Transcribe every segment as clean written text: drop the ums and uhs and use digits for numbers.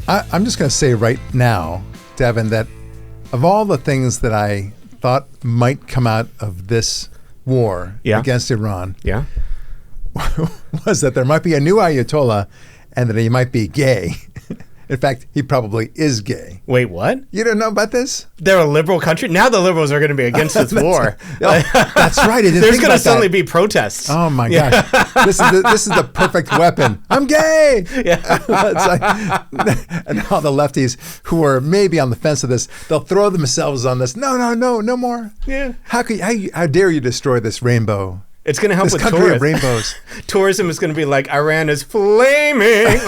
I'm just going to say right now, Devin, that of all the things that I thought might come out of this war against Iran, was that there might be a new Ayatollah and that he might be gay. In fact, he probably is gay. Wait, what? You don't know about this? They're a liberal country? Now the liberals are going to be against this war. That's right. There's going to suddenly be protests. Oh, my gosh. This is the perfect weapon. I'm gay! And all the lefties who are maybe on the fence of this, they'll throw themselves on this. No more. Yeah. How dare you destroy this rainbow? It's going to help with tourism. Rainbows. Tourism is going to be like, Iran is flaming.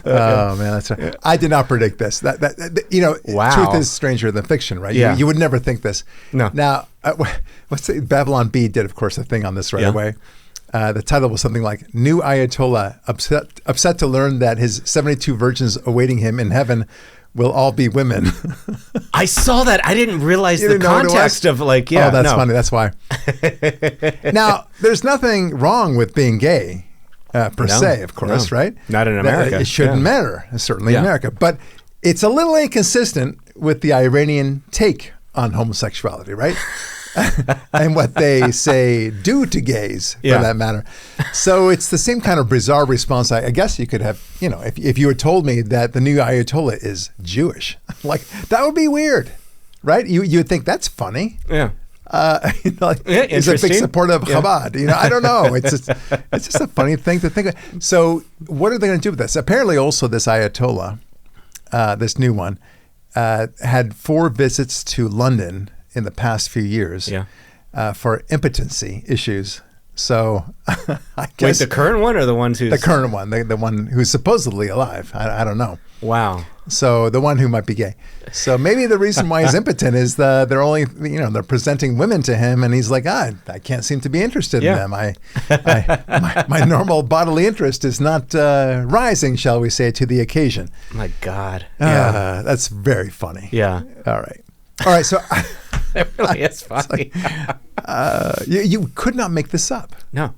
Oh man, that's right. I did not predict this. Truth is stranger than fiction, right? Yeah. You would never think this. No. Now, Babylon Bee did, of course, a thing on this right away. The title was something like "New Ayatollah upset to learn that his 72 virgins awaiting him in heaven will all be women." I saw that. I didn't realize the context of funny. That's why. Now, there's nothing wrong with being gay. Per se, of course, right? Not in America. It shouldn't matter, certainly in America. But it's a little inconsistent with the Iranian take on homosexuality, right? And what they say do to gays, for that matter. So it's the same kind of bizarre response. I guess you could have, if you had told me that the new Ayatollah is Jewish, like that would be weird, right? You would think that's funny. Yeah. He's a big supporter of Chabad. I don't know. It's just a funny thing to think of. So what are they going to do with this? Apparently also this Ayatollah, this new one, had 4 visits to London in the past few years for impotency issues. So I guess... Wait, the current one or the one who's... The current one, the one who's supposedly alive. I don't know. Wow. So the one who might be gay. So maybe the reason why he's impotent is they're only, they're presenting women to him and he's like, I can't seem to be interested in them. My normal bodily interest is not rising, shall we say, to the occasion. My God. That's very funny. Yeah. All right. So it really is funny. You could not make this up. No.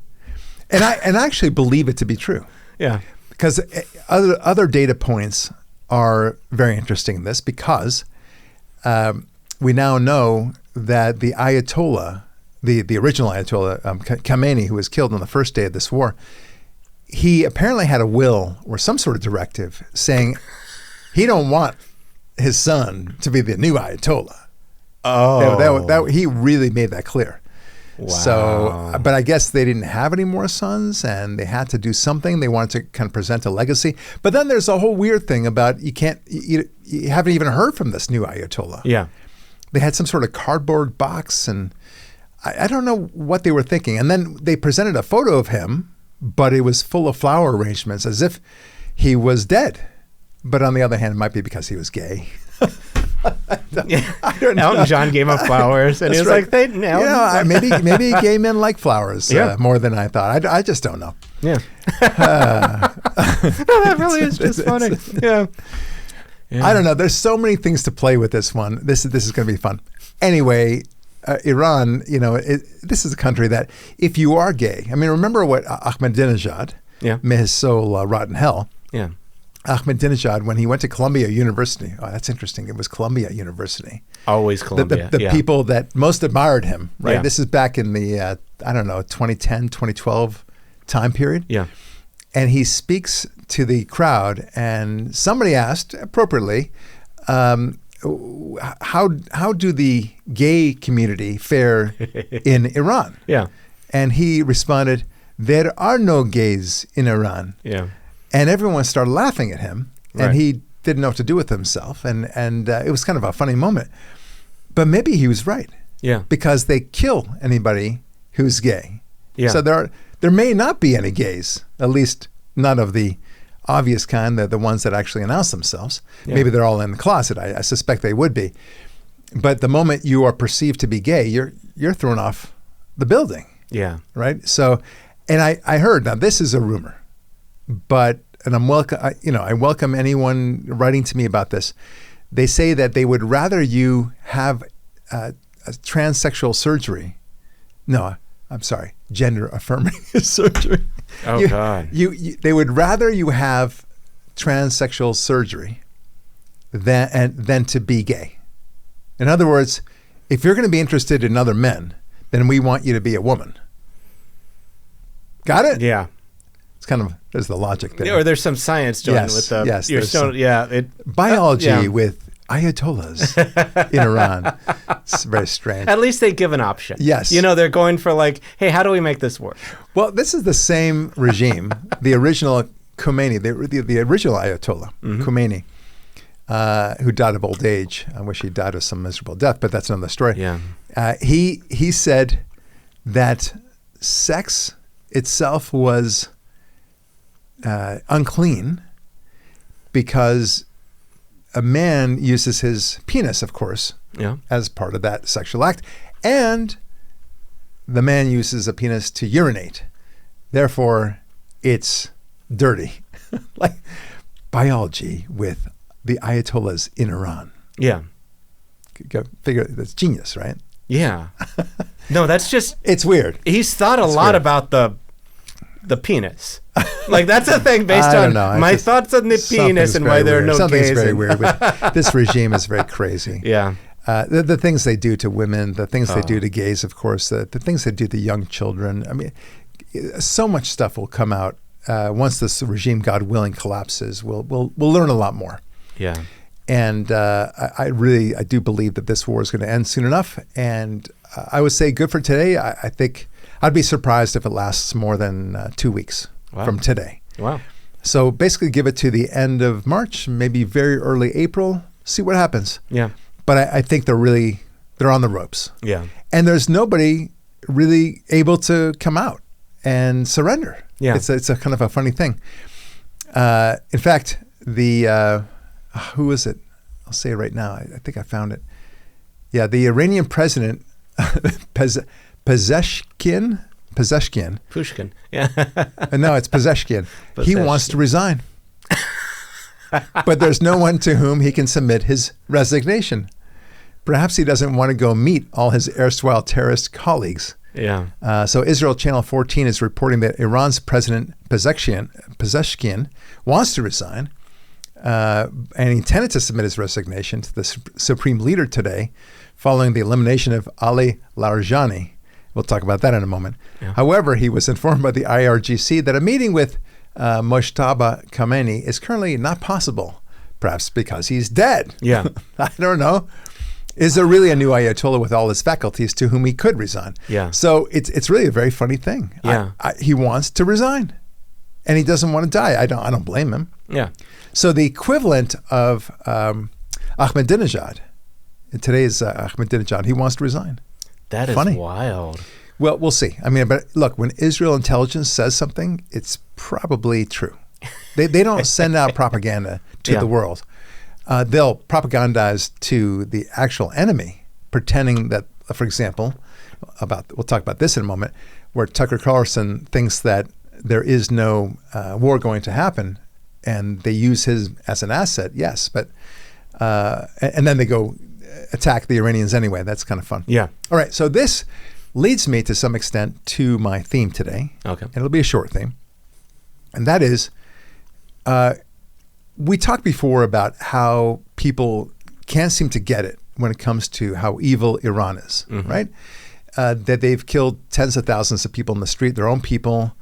And I actually believe it to be true. Yeah. Because other data points are very interesting in this because we now know that the Ayatollah, the original Ayatollah, Khamenei, who was killed on the first day of this war, he apparently had a will or some sort of directive saying he don't want his son to be the new Ayatollah. Oh. He really made that clear. Wow. So, but I guess they didn't have any more sons and they had to do something. They wanted to kind of present a legacy. But then there's a whole weird thing about you haven't even heard from this new Ayatollah. Yeah. They had some sort of cardboard box and I don't know what they were thinking. And then they presented a photo of him, but it was full of flower arrangements as if he was dead. But on the other hand, it might be because he was gay. I don't know. Elton John gave him flowers, and he was like, maybe gay men like flowers more than I thought. I just don't know. Yeah. No, that really is just funny. Yeah. I don't know. There's so many things to play with this one. This is going to be fun. Anyway, Iran, this is a country that if you are gay, I mean, remember what Ahmadinejad, may his soul rot in hell. Yeah. Ahmadinejad, when he went to Columbia University, that's interesting. It was Columbia University. Always Columbia. The people that most admired him, right? Yeah. This is back in the, 2010, 2012 time period. Yeah. And he speaks to the crowd and somebody asked appropriately, how do the gay community fare in Iran? Yeah. And he responded, there are no gays in Iran. Yeah. And everyone started laughing at him, and Right. he didn't know what to do with himself, and it was kind of a funny moment. But maybe he was right. Yeah. Because they kill anybody who's gay. Yeah. So there may not be any gays, at least none of the obvious kind, the ones that actually announce themselves. Yeah. Maybe they're all in the closet. I suspect they would be. But the moment you are perceived to be gay, you're thrown off the building. Yeah. Right. So, and I heard, now this is a rumor, but I welcome anyone writing to me about this. They say that they would rather you have a transsexual surgery. No, I'm sorry, gender affirming surgery. Oh, God. They would rather you have transsexual surgery than to be gay. In other words, if you're going to be interested in other men, then we want you to be a woman. Got it? Yeah. It's kind of, there's the logic there. Or there's some science to it with the biology with ayatollahs in Iran. It's very strange. At least they give an option. Yes. They're going for like, hey, how do we make this work? Well, this is the same regime, the original Khomeini, the original Ayatollah, Khomeini, who died of old age. I wish he died of some miserable death, but that's another story. Yeah. He said that sex itself was unclean because a man uses his penis, of course, as part of that sexual act, and the man uses a penis to urinate. Therefore, it's dirty. Like biology with the Ayatollahs in Iran. Yeah. Go figure, that's genius, right? Yeah. No, that's just... It's weird. He's thought a lot about the penis. Like, that's a thing based on my thoughts on the penis and why there are no Something's gays. very weird. This regime is very crazy. Yeah. The things they do to women, the things they do to gays, of course, the things they do to young children. I mean, so much stuff will come out once this regime, God willing, collapses. We'll learn a lot more. Yeah. And I do believe that this war is going to end soon enough. And I would say good for today. I think I'd be surprised if it lasts more than 2 weeks from today. Wow. So basically give it to the end of March, maybe very early April, see what happens. Yeah. But I think they're on the ropes. Yeah. And there's nobody really able to come out and surrender. Yeah. It's a kind of a funny thing. In fact, who is it? I'll say it right now. I think I found it. Yeah, the Iranian president, Pezeshkian. Pushkin. Yeah. No, it's Pezeshkian. He wants to resign. But there's no one to whom he can submit his resignation. Perhaps he doesn't want to go meet all his erstwhile terrorist colleagues. Yeah. So Israel Channel 14 is reporting that Iran's President Pezeshkian wants to resign, and he intended to submit his resignation to the supreme leader today following the elimination of Ali Larijani. We'll talk about that in a moment. Yeah. However, he was informed by the IRGC that a meeting with Mojtaba Khamenei is currently not possible, perhaps because he's dead. Yeah. I don't know. Is there really a new Ayatollah with all his faculties to whom he could resign? Yeah. So it's really a very funny thing. Yeah. He wants to resign, and he doesn't want to die. I don't blame him. Yeah. So the equivalent of Ahmadinejad, today's Ahmadinejad, he wants to resign. That is funny. Wild. Well, we'll see. I mean, but look, when Israel intelligence says something, it's probably true. They don't send out propaganda to the world. They'll propagandize to the actual enemy, pretending that, for example, we'll talk about this in a moment, where Tucker Carlson thinks that there is no war going to happen, and they use him as an asset. Yes, but and then they go attack the Iranians anyway. That's kind of fun. Yeah. All right. So this leads me to some extent to my theme today. Okay. And it'll be a short theme, and that is. We talked before about how people can't seem to get it when it comes to how evil Iran is, right? That they've killed tens of thousands of people in the street, their own people,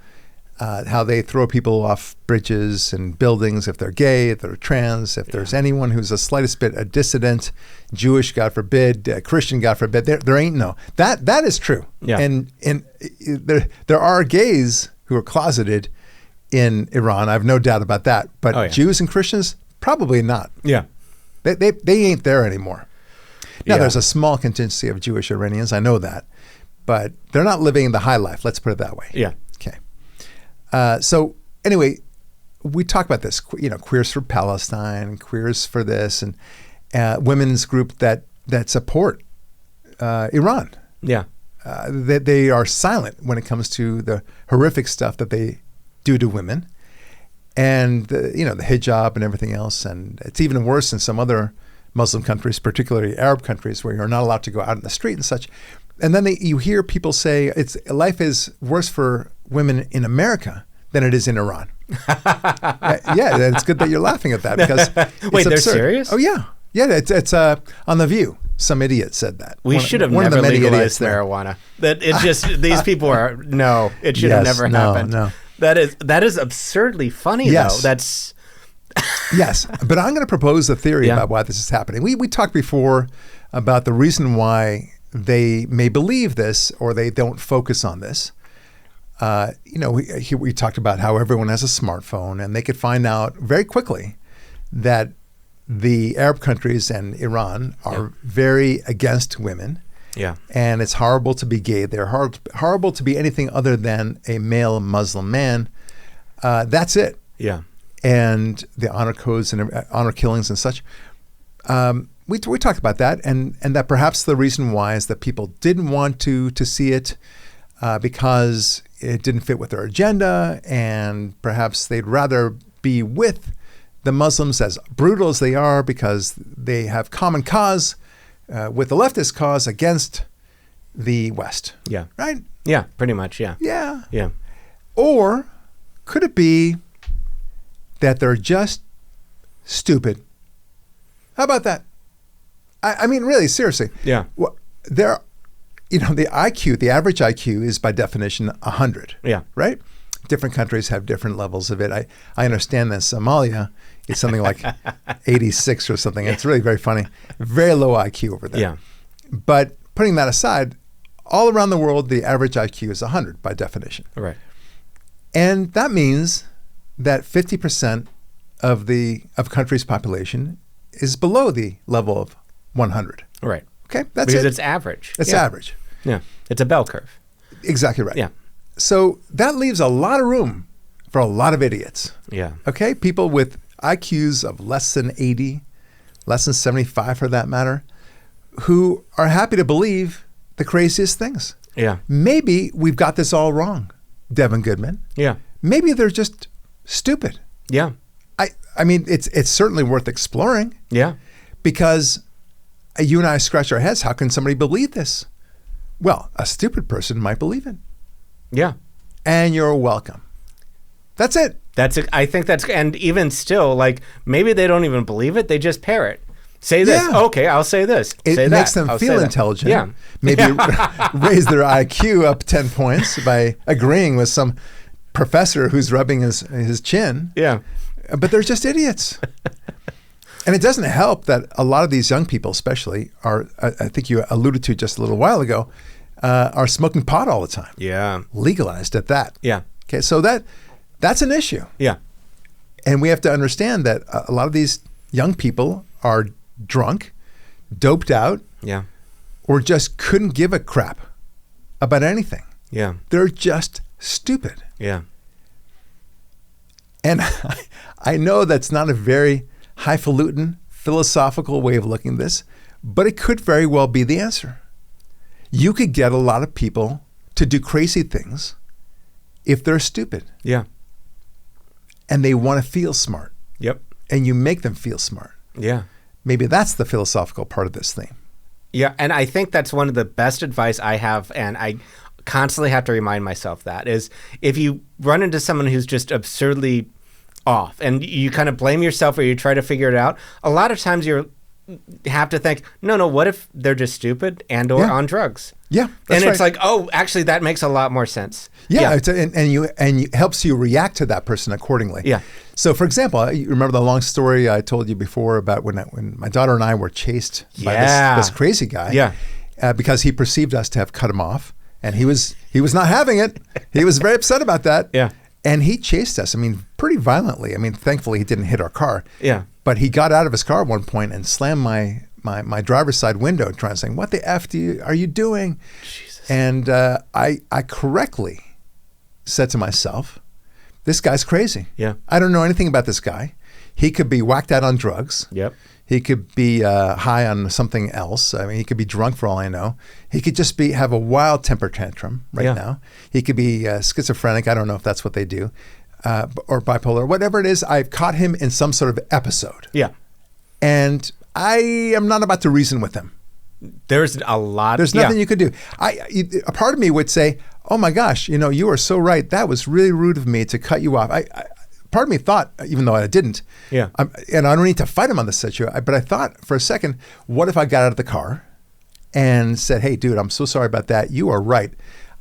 how they throw people off bridges and buildings if they're gay, if they're trans, if there's anyone who's the slightest bit a dissident, Jewish, God forbid, Christian, God forbid, there ain't no. That is true. Yeah. And there are gays who are closeted in Iran. I have no doubt about that. But Jews and Christians, probably not. Yeah. They ain't there anymore. Now, there's a small contingency of Jewish Iranians. I know that. But they're not living the high life. Let's put it that way. Yeah. Okay. So anyway, we talk about this, Queers for Palestine, Queers for this, and women's group that support Iran. Yeah. They are silent when it comes to the horrific stuff that they do to women, and the hijab and everything else. And it's even worse in some other Muslim countries, particularly Arab countries, where you're not allowed to go out in the street and such. And then you hear people say life is worse for women in America than it is in Iran. Yeah, it's good that you're laughing at that because wait, they're absurd. Serious? Oh yeah, it's on The View. Some idiot said that. We should have never legalized marijuana. That it just these people are no. It should have never happened. No. That is absurdly funny though. That's yes, but I'm going to propose a theory about why this is happening. We talked before about the reason why they may believe this or they don't focus on this. We talked about how everyone has a smartphone and they could find out very quickly that the Arab countries and Iran are very against women. Yeah. And it's horrible to be gay. They're horrible to be anything other than a male Muslim man. That's it. Yeah. And the honor codes and honor killings and such. We talked about that, and that perhaps the reason why is that people didn't want to see it because it didn't fit with their agenda, and perhaps they'd rather be with the Muslims, as brutal as they are, because they have common cause with the leftist cause against the West. Yeah. Right? Yeah, pretty much, yeah. Yeah. Yeah. Or could it be that they're just stupid? How about that? I mean, really, seriously. Yeah. Well, the IQ, the average IQ is by definition 100. Yeah. Right? Different countries have different levels of it. I understand that Somalia is something like 86 or something. It's really very funny. Very low IQ over there. Yeah. But putting that aside, all around the world, the average IQ is 100 by definition. Right. And that means that 50% of country's population is below the level of 100. Right. Okay, that's because it. It's average. It's average. Yeah. It's a bell curve. Exactly right. Yeah. So that leaves a lot of room for a lot of idiots. Yeah. Okay, people with IQs of less than 80, less than 75 for that matter, who are happy to believe the craziest things. Yeah. Maybe we've got this all wrong, Devin Goodman. Yeah. Maybe they're just stupid. Yeah. I mean, it's certainly worth exploring. Yeah. Because you and I scratch our heads. How can somebody believe this? Well, a stupid person might believe it. Yeah. And you're welcome. That's it. That's it. I think that's, and even still, like, maybe they don't even believe it. They just parrot. Say this. Yeah. Okay, I'll say this. It say makes that. them feel intelligent. Yeah. Maybe raise their IQ up 10 points by agreeing with some professor who's rubbing his chin. Yeah. But they're just idiots. And it doesn't help that a lot of these young people especially are, I think you alluded to just a little while ago, are smoking pot all the time. Yeah. Legalized at that. Yeah. Okay, so that's an issue. Yeah. And we have to understand that a lot of these young people are drunk, doped out, yeah, or just couldn't give a crap about anything. Yeah. They're just stupid. Yeah. And I know that's not a very highfalutin, philosophical way of looking at this, but it could very well be the answer. You could get a lot of people to do crazy things if they're stupid. Yeah. And they want to feel smart. Yep. And you make them feel smart. Yeah. Maybe that's the philosophical part of this thing. Yeah, and I think that's one of the best advice I have, and I constantly have to remind myself that, is if you run into someone who's just absurdly off and you kind of blame yourself or you try to figure it out, a lot of times you have to think, no, what if they're just stupid and or on drugs? Yeah, and it's like, oh, actually, that makes a lot more sense. Yeah, and helps you react to that person accordingly. Yeah. So, for example, you remember the long story I told you before about when my daughter and I were chased by this crazy guy. Yeah. Because he perceived us to have cut him off, and he was not having it. He was very upset about that. Yeah. And he chased us. I mean, pretty violently. I mean, thankfully he didn't hit our car. Yeah. But he got out of his car at one point and slammed my driver's side window, trying to say, "What the F are you doing?" Jesus. And I correctly said to myself, "This guy's crazy. Yeah. I don't know anything about this guy. He could be whacked out on drugs. Yep. He could be high on something else. I mean, he could be drunk for all I know. He could just have a wild temper tantrum right now. He could be schizophrenic. I don't know if that's what they do, or bipolar, whatever it is. I've caught him in some sort of episode. Yeah. And I am not about to reason with him. There's a lot. There's nothing you could do. A part of me would say, oh my gosh, you are so right. That was really rude of me to cut you off. Part of me thought, even though I didn't, Yeah. and I don't need to fight him on this issue, but I thought for a second, what if I got out of the car and said, hey, dude, I'm so sorry about that. You are right.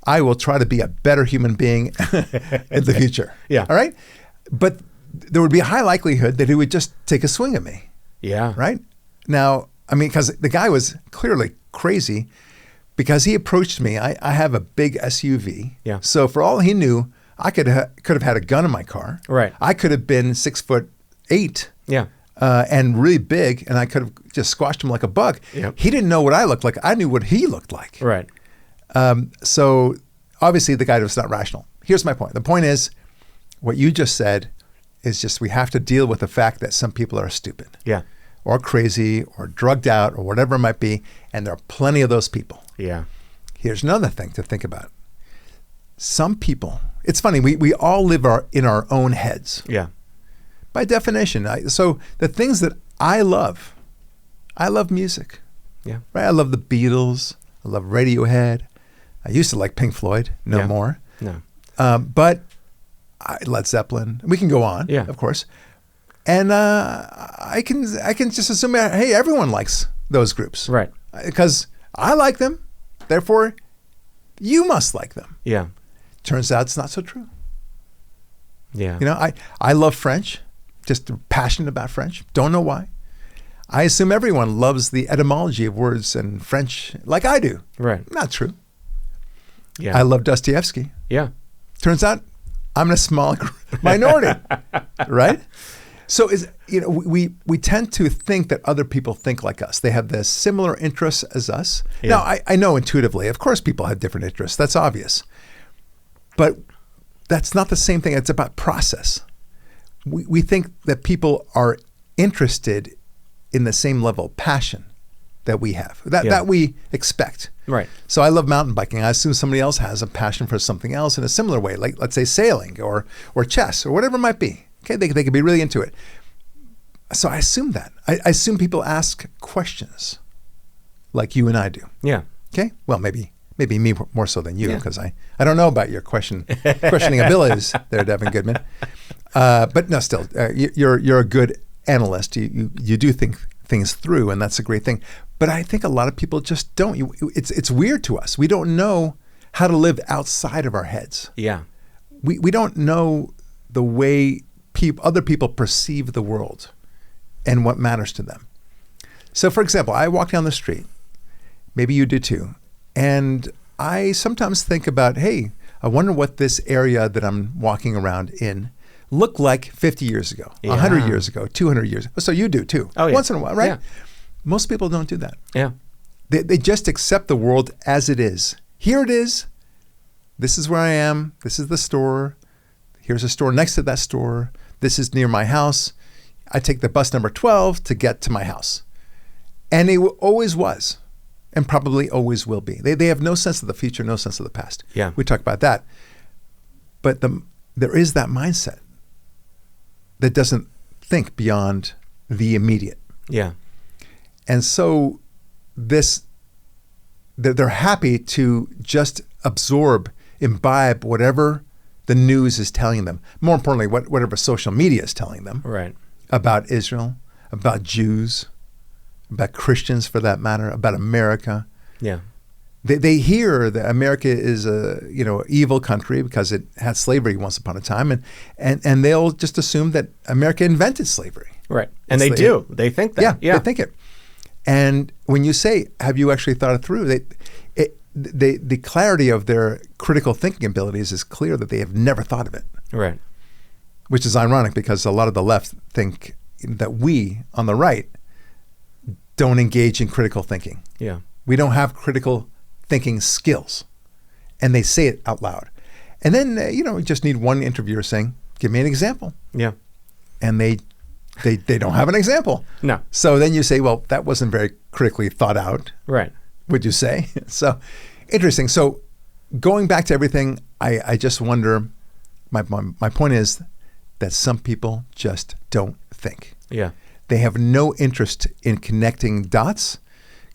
I will try to be a better human being in the future. Yeah. All right? But there would be a high likelihood that he would just take a swing at me. Yeah. Right? Now, because the guy was clearly crazy because he approached me. I have a big SUV. Yeah. So for all he knew, I could have had a gun in my car. Right. I could have been 6'8". Yeah. And really big, and I could have just squashed him like a bug. Yep. He didn't know what I looked like. I knew what he looked like. Right. So obviously the guy was not rational. Here's my point. The point is, what you just said is just we have to deal with the fact that some people are stupid. Yeah. Or crazy or drugged out or whatever it might be, and there are plenty of those people. Yeah. Here's another thing to think about. Some people, it's funny, we all live in our own heads. Yeah. By definition. So the things that I love music. Yeah. Right? I love the Beatles. I love Radiohead. I used to like Pink Floyd, no more. No. But Led Zeppelin. We can go on, Yeah. of course. And I can just assume, hey, everyone likes those groups. Right. Because I like them. Therefore, you must like them. Yeah. Turns out it's not so true. Yeah. I love French. Just passionate about French. Don't know why. I assume everyone loves the etymology of words in French like I do. Right. Not true. Yeah. I love Dostoevsky. Yeah. Turns out I'm in a small minority, right? So we tend to think that other people think like us. They have the similar interests as us. Yeah. Now, I know intuitively, of course, people have different interests. That's obvious. But that's not the same thing. It's about process. We think that people are interested in the same level of passion that we have, that we expect. Right. So I love mountain biking. I assume somebody else has a passion for something else in a similar way, like let's say sailing or chess or whatever it might be. Okay, they could be really into it. So I assume that. I assume people ask questions like you and I do. Yeah. Okay? Well, maybe me more so than you, Yeah. because I don't know about your questioning abilities there, Devin Goodman. But no, still, you're a good analyst. You do think things through, and that's a great thing. But I think a lot of people just don't. It's weird to us. We don't know how to live outside of our heads. Yeah. We don't know the way other people perceive the world and what matters to them. So, for example, I walk down the street. Maybe you do too. And I sometimes think about, hey, I wonder what this area that I'm walking around in looked like 50 years ago, 100 years ago, 200 years ago. So you do too. Oh, yeah. Once in a while, right? Yeah. Most people don't do that. Yeah. They just accept the world as it is. Here it is. This is where I am. This is the store. Here's a store next to that store. This is near my house. I take the bus number 12 to get to my house. And it always was, and probably always will be. They have no sense of the future, no sense of the past. Yeah. We talk about that. But there is that mindset that doesn't think beyond the immediate. Yeah. And so they're happy to just absorb, imbibe whatever the news is telling them. More importantly, whatever social media is telling them Right. about Israel, about Jews, about Christians for that matter, about America. Yeah. They hear that America is a evil country because it had slavery once upon a time, and they'll just assume that America invented slavery. Right. And they do. They think that. Yeah, they think it. And when you say, have you actually thought it through? The clarity of their critical thinking abilities is clear that they have never thought of it. Right. Which is ironic because a lot of the left think that we, on the right, don't engage in critical thinking. Yeah. We don't have critical thinking skills. And they say it out loud. And then, you just need one interviewer saying, give me an example. Yeah. And they don't have an example. No. So then you say, well, that wasn't very critically thought out. Right. Would you say? So interesting. So going back to everything, I just wonder, my point is that some people just don't think. Yeah. They have no interest in connecting dots,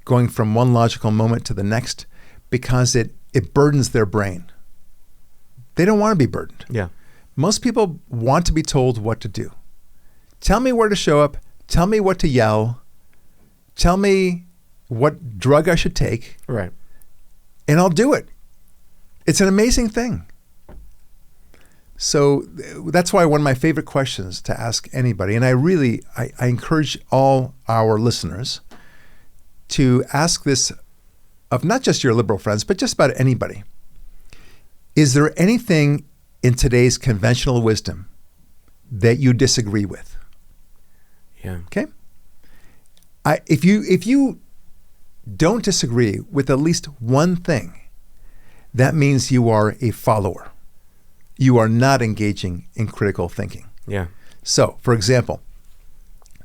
going from one logical moment to the next, because it burdens their brain. They don't want to be burdened. Yeah. Most people want to be told what to do. Tell me where to show up. Tell me what to yell. Tell me what drug I should take. Right. And I'll do it. It's an amazing thing. So that's why one of my favorite questions to ask anybody, and I encourage all our listeners to ask this of not just your liberal friends, but just about anybody. Is there anything in today's conventional wisdom that you disagree with? Yeah. Okay. If you don't disagree with at least one thing, that means you are a follower. You are not engaging in critical thinking. Yeah. So, for example,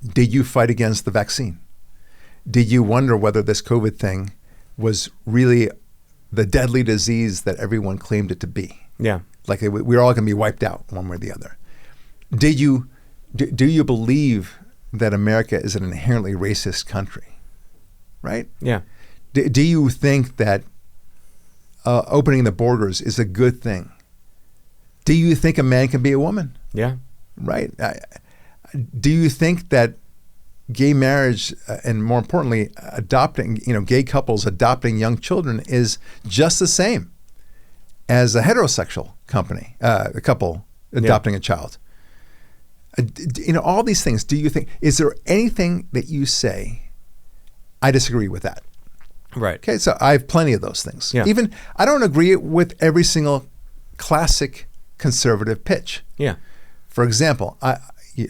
did you fight against the vaccine? Did you wonder whether this COVID thing was really the deadly disease that everyone claimed it to be? Yeah. Like we're all going to be wiped out one way or the other. Do you believe that America is an inherently racist country? Right? Yeah. Do you think that opening the borders is a good thing? Do you think a man can be a woman? Yeah. Right? Do you think that gay marriage and more importantly, adopting, gay couples adopting young children is just the same as a heterosexual a couple adopting a child? All these things. Do you think, is there anything that you say, I disagree with that? Right. Okay, so I have plenty of those things. Yeah. Even, I don't agree with every single classic conservative pitch. Yeah. For example,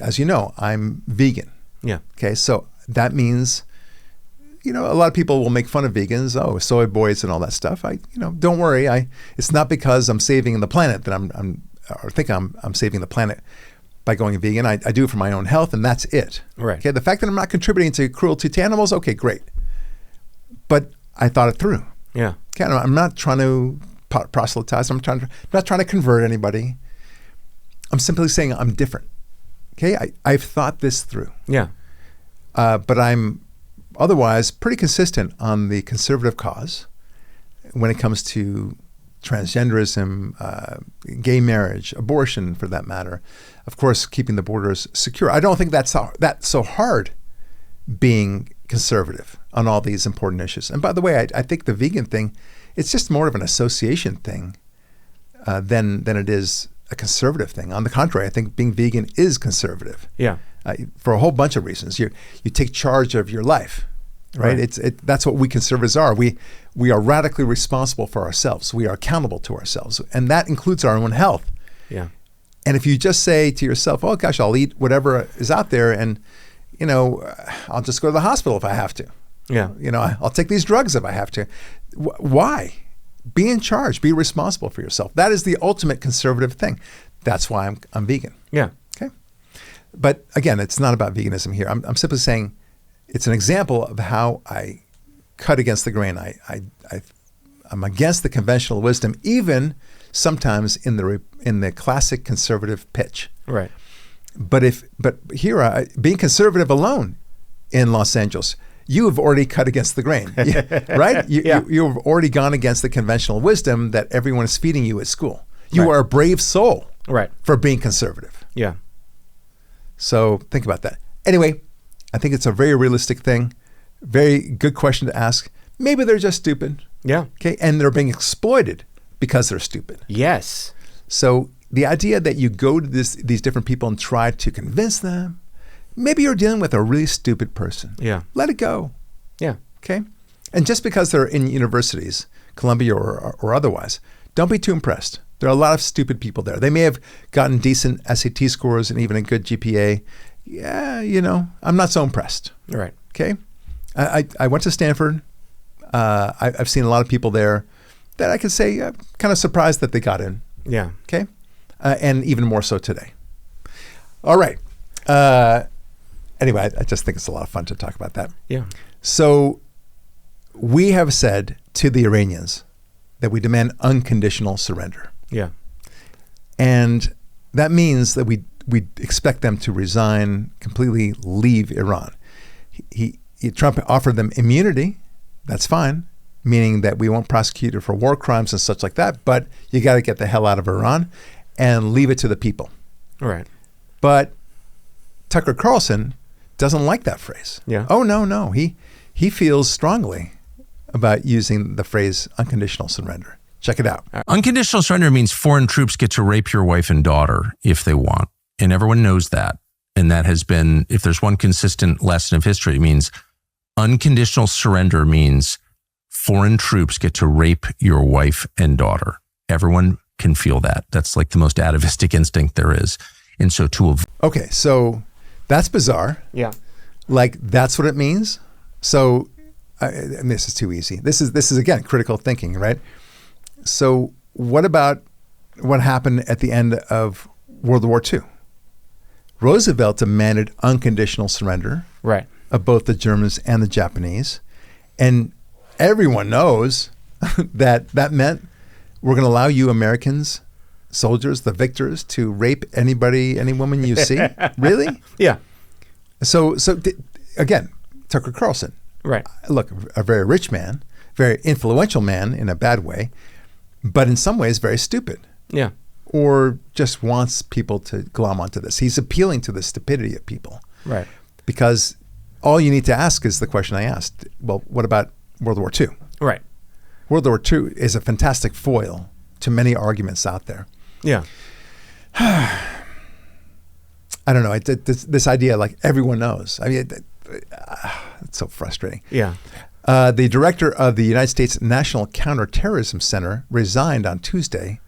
as you know, I'm vegan. Yeah. Okay, so that means, a lot of people will make fun of vegans, soy boys and all that stuff. Don't worry. It's not because I'm saving the planet that I'm saving the planet by going vegan. I do it for my own health, and that's it. Right. Okay, the fact that I'm not contributing to cruelty to animals, okay, great. But I thought it through. Yeah. Okay, I'm not trying to proselytize. I'm not trying to convert anybody. I'm simply saying I'm different. Okay, I've thought this through. Yeah. But I'm otherwise pretty consistent on the conservative cause when it comes to transgenderism, gay marriage, abortion for that matter. Of course, keeping the borders secure. I don't think that's so hard being conservative on all these important issues. And by the way, I think the vegan thing, it's just more of an association thing than it is a conservative thing. On the contrary, I think being vegan is conservative. Yeah. For a whole bunch of reasons. You take charge of your life, right? That's what we conservatives are. We are radically responsible for ourselves. We are accountable to ourselves, and that includes our own health. Yeah. And if you just say to yourself, "Oh gosh, I'll eat whatever is out there, and I'll just go to the hospital if I have to. Yeah. I'll take these drugs if I have to." Why? Be in charge. Be responsible for yourself. That is the ultimate conservative thing. That's why I'm vegan. Yeah. Okay. But again, it's not about veganism here. I'm simply saying it's an example of how I cut against the grain. I'm against the conventional wisdom, even sometimes in the classic conservative pitch. Right. But here, being conservative alone in Los Angeles, you have already cut against the grain, right? You have already gone against the conventional wisdom that everyone is feeding you at school. You are a brave soul, right, for being conservative. Yeah. So think about that. Anyway, I think it's a very realistic thing. Very good question to ask. Maybe they're just stupid. Yeah. Okay, and they're being exploited because they're stupid. Yes. So the idea that you go to these different people and try to convince them, maybe you're dealing with a really stupid person. Yeah. Let it go. Yeah. Okay? And just because they're in universities, Columbia or otherwise, don't be too impressed. There are a lot of stupid people there. They may have gotten decent SAT scores and even a good GPA. Yeah, I'm not so impressed. Right. Okay? I went to Stanford. I've seen a lot of people there that I can say kind of surprised that they got in. Yeah. Okay? And even more so today. All right. Anyway, I just think it's a lot of fun to talk about that. Yeah. So we have said to the Iranians that we demand unconditional surrender. Yeah. And that means that we expect them to resign, completely leave Iran. Trump offered them immunity. That's fine. meaning that we won't prosecute you for war crimes and such like that, but you got to get the hell out of Iran and leave it to the people. Right. But Tucker Carlson doesn't like that phrase. Yeah. Oh, no. He feels strongly about using the phrase unconditional surrender. Check it out. Unconditional surrender means foreign troops get to rape your wife and daughter if they want. And everyone knows that. And that has been, if there's one consistent lesson of history, it means unconditional surrender means foreign troops get to rape your wife and daughter. Everyone can feel that. That's like the most atavistic instinct there is. And so Okay, so that's bizarre. Yeah. Like, that's what it means? So, and this is too easy. This is again, critical thinking, right? So what about what happened at the end of World War II? Roosevelt demanded unconditional surrender Right. of both the Germans and the Japanese. And everyone knows that meant we're going to allow you Americans, soldiers, the victors, to rape anybody, any woman you see. Really? Yeah. So again, Tucker Carlson. Right. Look, a very rich man, very influential man in a bad way, but in some ways very stupid. Yeah. Or just wants people to glom onto this. He's appealing to the stupidity of people. Right. Because all you need to ask is the question I asked. Well, what about World War II? Right. World War II is a fantastic foil to many arguments out there. Yeah. I don't know. This idea, like, everyone knows. I mean, it's so frustrating. Yeah. The director of the United States National Counterterrorism Center resigned on Tuesday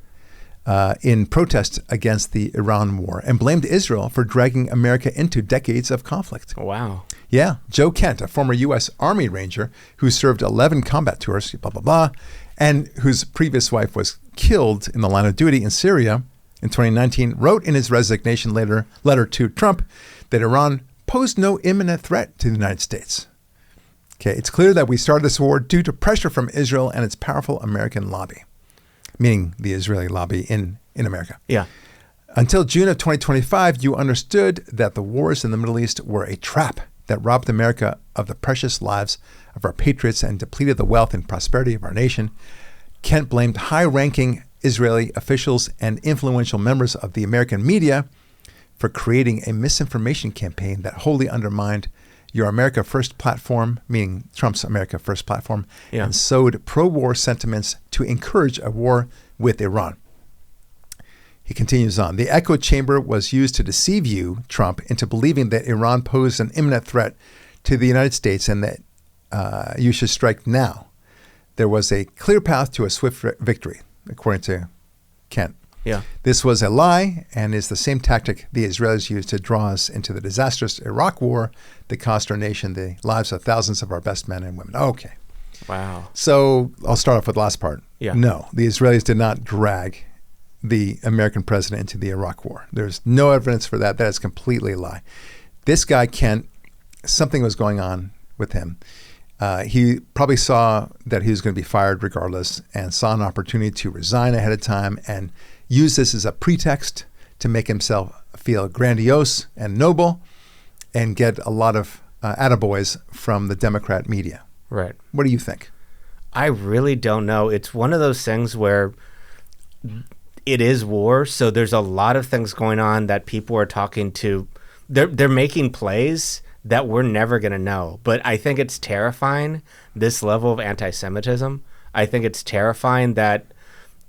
in protest against the Iran war and blamed Israel for dragging America into decades of conflict. Wow. Yeah. Joe Kent, a former U.S. Army Ranger who served 11 combat tours, blah, blah, blah, and whose previous wife was killed in the line of duty in Syria in 2019, wrote in his resignation letter to Trump that Iran posed no imminent threat to the United States. Okay, it's clear that we started this war due to pressure from Israel and its powerful American lobby, meaning the Israeli lobby in America. Yeah. Until June of 2025, you understood that the wars in the Middle East were a trap that robbed America of the precious lives of our patriots and depleted the wealth and prosperity of our nation. Kent blamed high-ranking Israeli officials and influential members of the American media for creating a misinformation campaign that wholly undermined your America First platform, meaning Trump's America First platform, Yeah. and sowed pro-war sentiments to encourage a war with Iran. He continues on. The echo chamber was used to deceive you, Trump, into believing that Iran posed an imminent threat to the United States and that you should strike now. There was a clear path to a swift victory, according to Kent. Yeah. This was a lie and is the same tactic the Israelis used to draw us into the disastrous Iraq war that cost our nation the lives of thousands of our best men and women. Okay. Wow. So I'll start off with the last part. Yeah. No, the Israelis did not drag the American president into the Iraq war. There's no evidence for that. That is completely a lie. This guy, Kent, something was going on with him. He probably saw that he was going to be fired regardless and saw an opportunity to resign ahead of time and use this as a pretext to make himself feel grandiose and noble and get a lot of attaboys from the Democrat media. Right. What do you think? I really don't know. It's one of those things where it is war, so there's a lot of things going on that people are talking to. They're making plays that we're never going to know. But I think it's terrifying, this level of anti-Semitism. I think it's terrifying that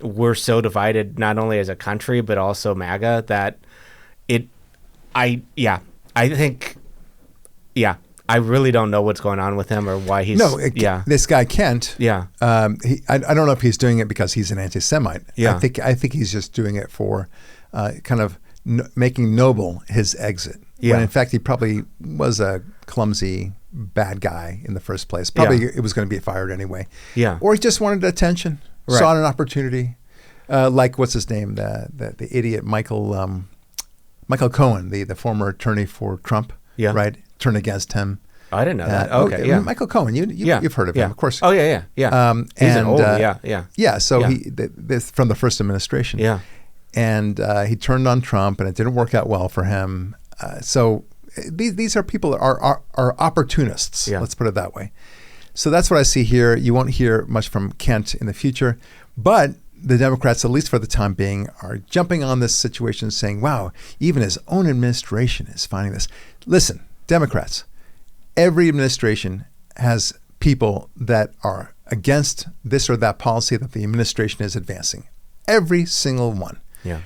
we're so divided, not only as a country, but also MAGA, that I really don't know what's going on with him or why he's... This guy Kent, Yeah. I don't know if he's doing it because he's an anti-Semite. Yeah. I think he's just doing it for kind of making noble his exit. Yeah. When in fact he probably was a clumsy bad guy in the first place. Probably it was going to be fired anyway. Yeah. Or he just wanted attention, Right. saw an opportunity. Like what's his name, the idiot Michael Cohen, the former attorney for Trump. Yeah. Right. Turned against him. I didn't know that. Okay, yeah. Michael Cohen, you've heard of him, of course. Oh, yeah. He's an old, yeah. Yeah, so Yeah. this from the first administration. Yeah. And he turned on Trump, and it didn't work out well for him. So these are people that are opportunists. Yeah. Let's put it that way. So that's what I see here. You won't hear much from Kent in the future, but the Democrats, at least for the time being, are jumping on this situation saying, wow, even his own administration is finding this. Listen, Democrats, every administration has people that are against this or that policy that the administration is advancing. Every single one. Yeah.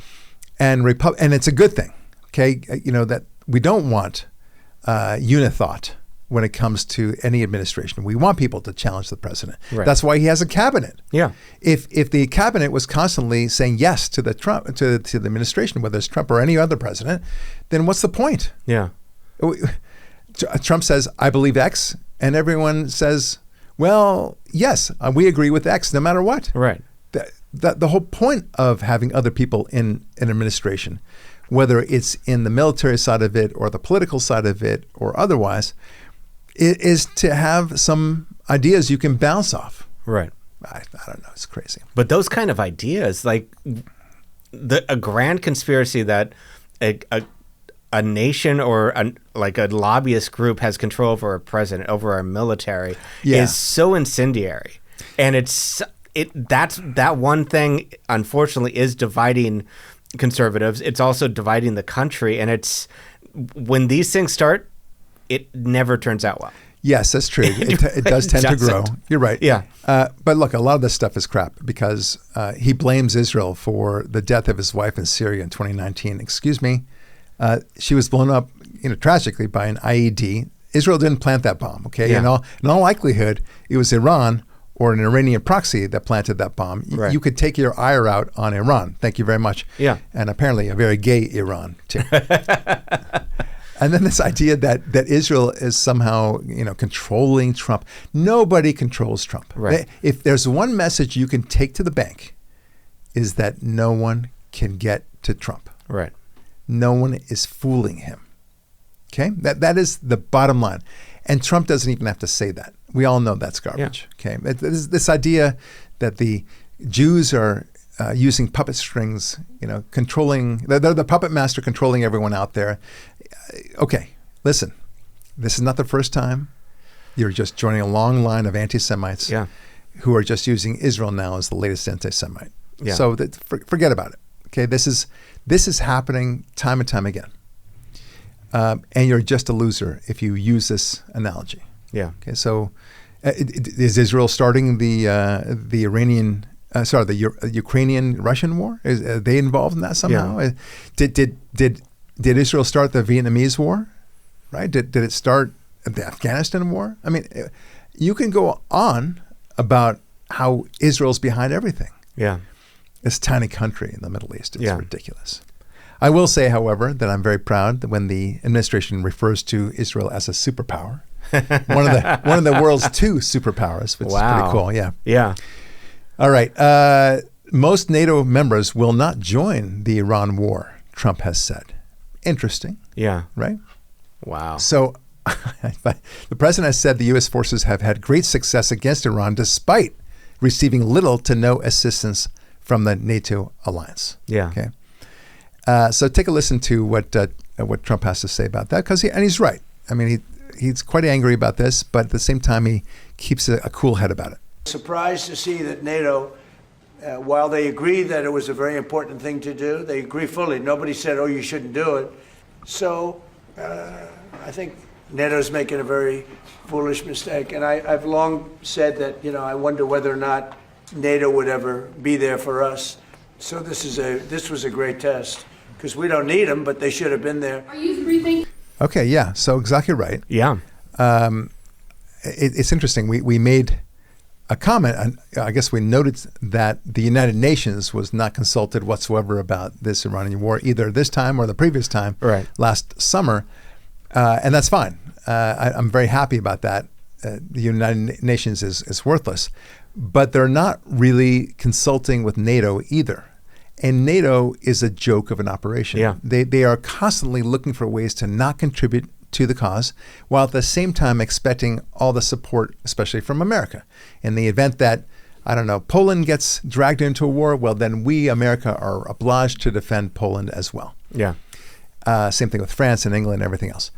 And it's a good thing, okay? That we don't want unithought when it comes to any administration. We want people to challenge the president. Right. That's why he has a cabinet. Yeah. If the cabinet was constantly saying yes to the administration, whether it's Trump or any other president, then what's the point? Yeah. Trump says, I believe X, and everyone says, well, yes, we agree with X no matter what. Right. The whole point of having other people in an administration, whether it's in the military side of it or the political side of it or otherwise, is to have some ideas you can bounce off. Right. I don't know. It's crazy. But those kind of ideas, like a grand conspiracy that a nation or like a lobbyist group has control over a president, over our military, is so incendiary. And that one thing, unfortunately, is dividing conservatives. It's also dividing the country. And when these things start, it never turns out well. Yes, that's true. It does tend to grow. You're right. Yeah. But look, a lot of this stuff is crap because he blames Israel for the death of his wife in Syria in 2019. Excuse me. She was blown up, tragically by an IED. Israel didn't plant that bomb. Okay. Yeah. In all likelihood, it was Iran or an Iranian proxy that planted that bomb. Right. You could take your ire out on Iran. Thank you very much. Yeah. And apparently a very gay Iran too. And then this idea that Israel is somehow, controlling Trump. Nobody controls Trump. Right. If there's one message you can take to the bank, is that no one can get to Trump. Right. No one is fooling him. Okay? That is the bottom line. And Trump doesn't even have to say that. We all know that's garbage. Yeah. Okay? This idea that the Jews are using puppet strings, controlling, they're the puppet master controlling everyone out there. Okay, listen, this is not the first time. You're just joining a long line of anti-Semites who are just using Israel now as the latest anti-Semite. Yeah. So forget about it. Okay, this is happening time and time again. And you're just a loser if you use this analogy. Yeah. Okay, so is Israel starting the Ukrainian-Russian war? Are they involved in that somehow? Yeah. Did Israel start the Vietnamese war? Right? Did it start the Afghanistan war? I mean, you can go on about how Israel's behind everything. Yeah. This tiny country in the Middle East is ridiculous. I will say, however, that I'm very proud that when the administration refers to Israel as a superpower, one of the world's two superpowers, which is pretty cool. Yeah. Yeah. All right. Most NATO members will not join the Iran war, Trump has said. Interesting. Yeah. Right? Wow. So the president has said the U.S. forces have had great success against Iran despite receiving little to no assistance from the NATO alliance. Yeah. Okay. So take a listen to what Trump has to say about that, and he's right. I mean, he's quite angry about this, but at the same time, he keeps a cool head about it. Surprised to see that NATO, while they agree that it was a very important thing to do, they agree fully. Nobody said, oh, you shouldn't do it. So I think NATO's making a very foolish mistake. And I've long said that, I wonder whether or not NATO would ever be there for us. So this was a great test because we don't need them, but they should have been there. Are you rethinking? Okay, yeah. So exactly right. Yeah. It's interesting. We made a comment, and I guess we noted that the United Nations was not consulted whatsoever about this Iranian war, either this time or the previous time, last summer, and that's fine. I'm very happy about that. The United Nations is worthless, but they're not really consulting with NATO either. And NATO is a joke of an operation. Yeah. They are constantly looking for ways to not contribute to the cause, while at the same time expecting all the support, especially from America. In the event that, Poland gets dragged into a war, well, then we, America, are obliged to defend Poland as well. Yeah. Same thing with France and England and everything else.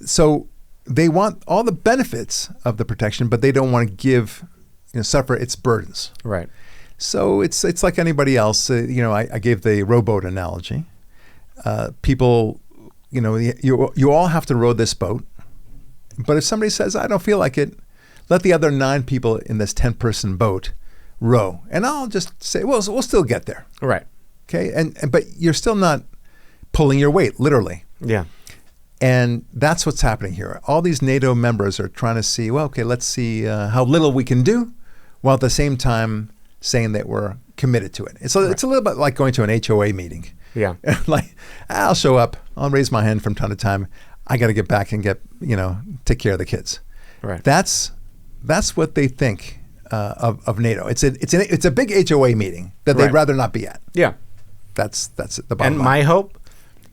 So they want all the benefits of the protection, but they don't want to suffer its burdens. Right. So it's like anybody else. I gave the rowboat analogy. People, you all have to row this boat. But if somebody says, I don't feel like it, let the other 9 people in this 10-person boat row. And I'll just say, well, we'll still get there. Right. Okay. But you're still not pulling your weight, literally. Yeah. And that's what's happening here. All these NATO members are trying to see, well, okay, let's see how little we can do, while at the same time saying that we're committed to it. It's a little bit like going to an HOA meeting. Yeah. Like, I'll show up, I'll raise my hand from time to time. I got to get back and take care of the kids. Right. That's what they think of NATO. It's a big HOA meeting that they'd rather not be at. Yeah. That's the bottom line. And my hope,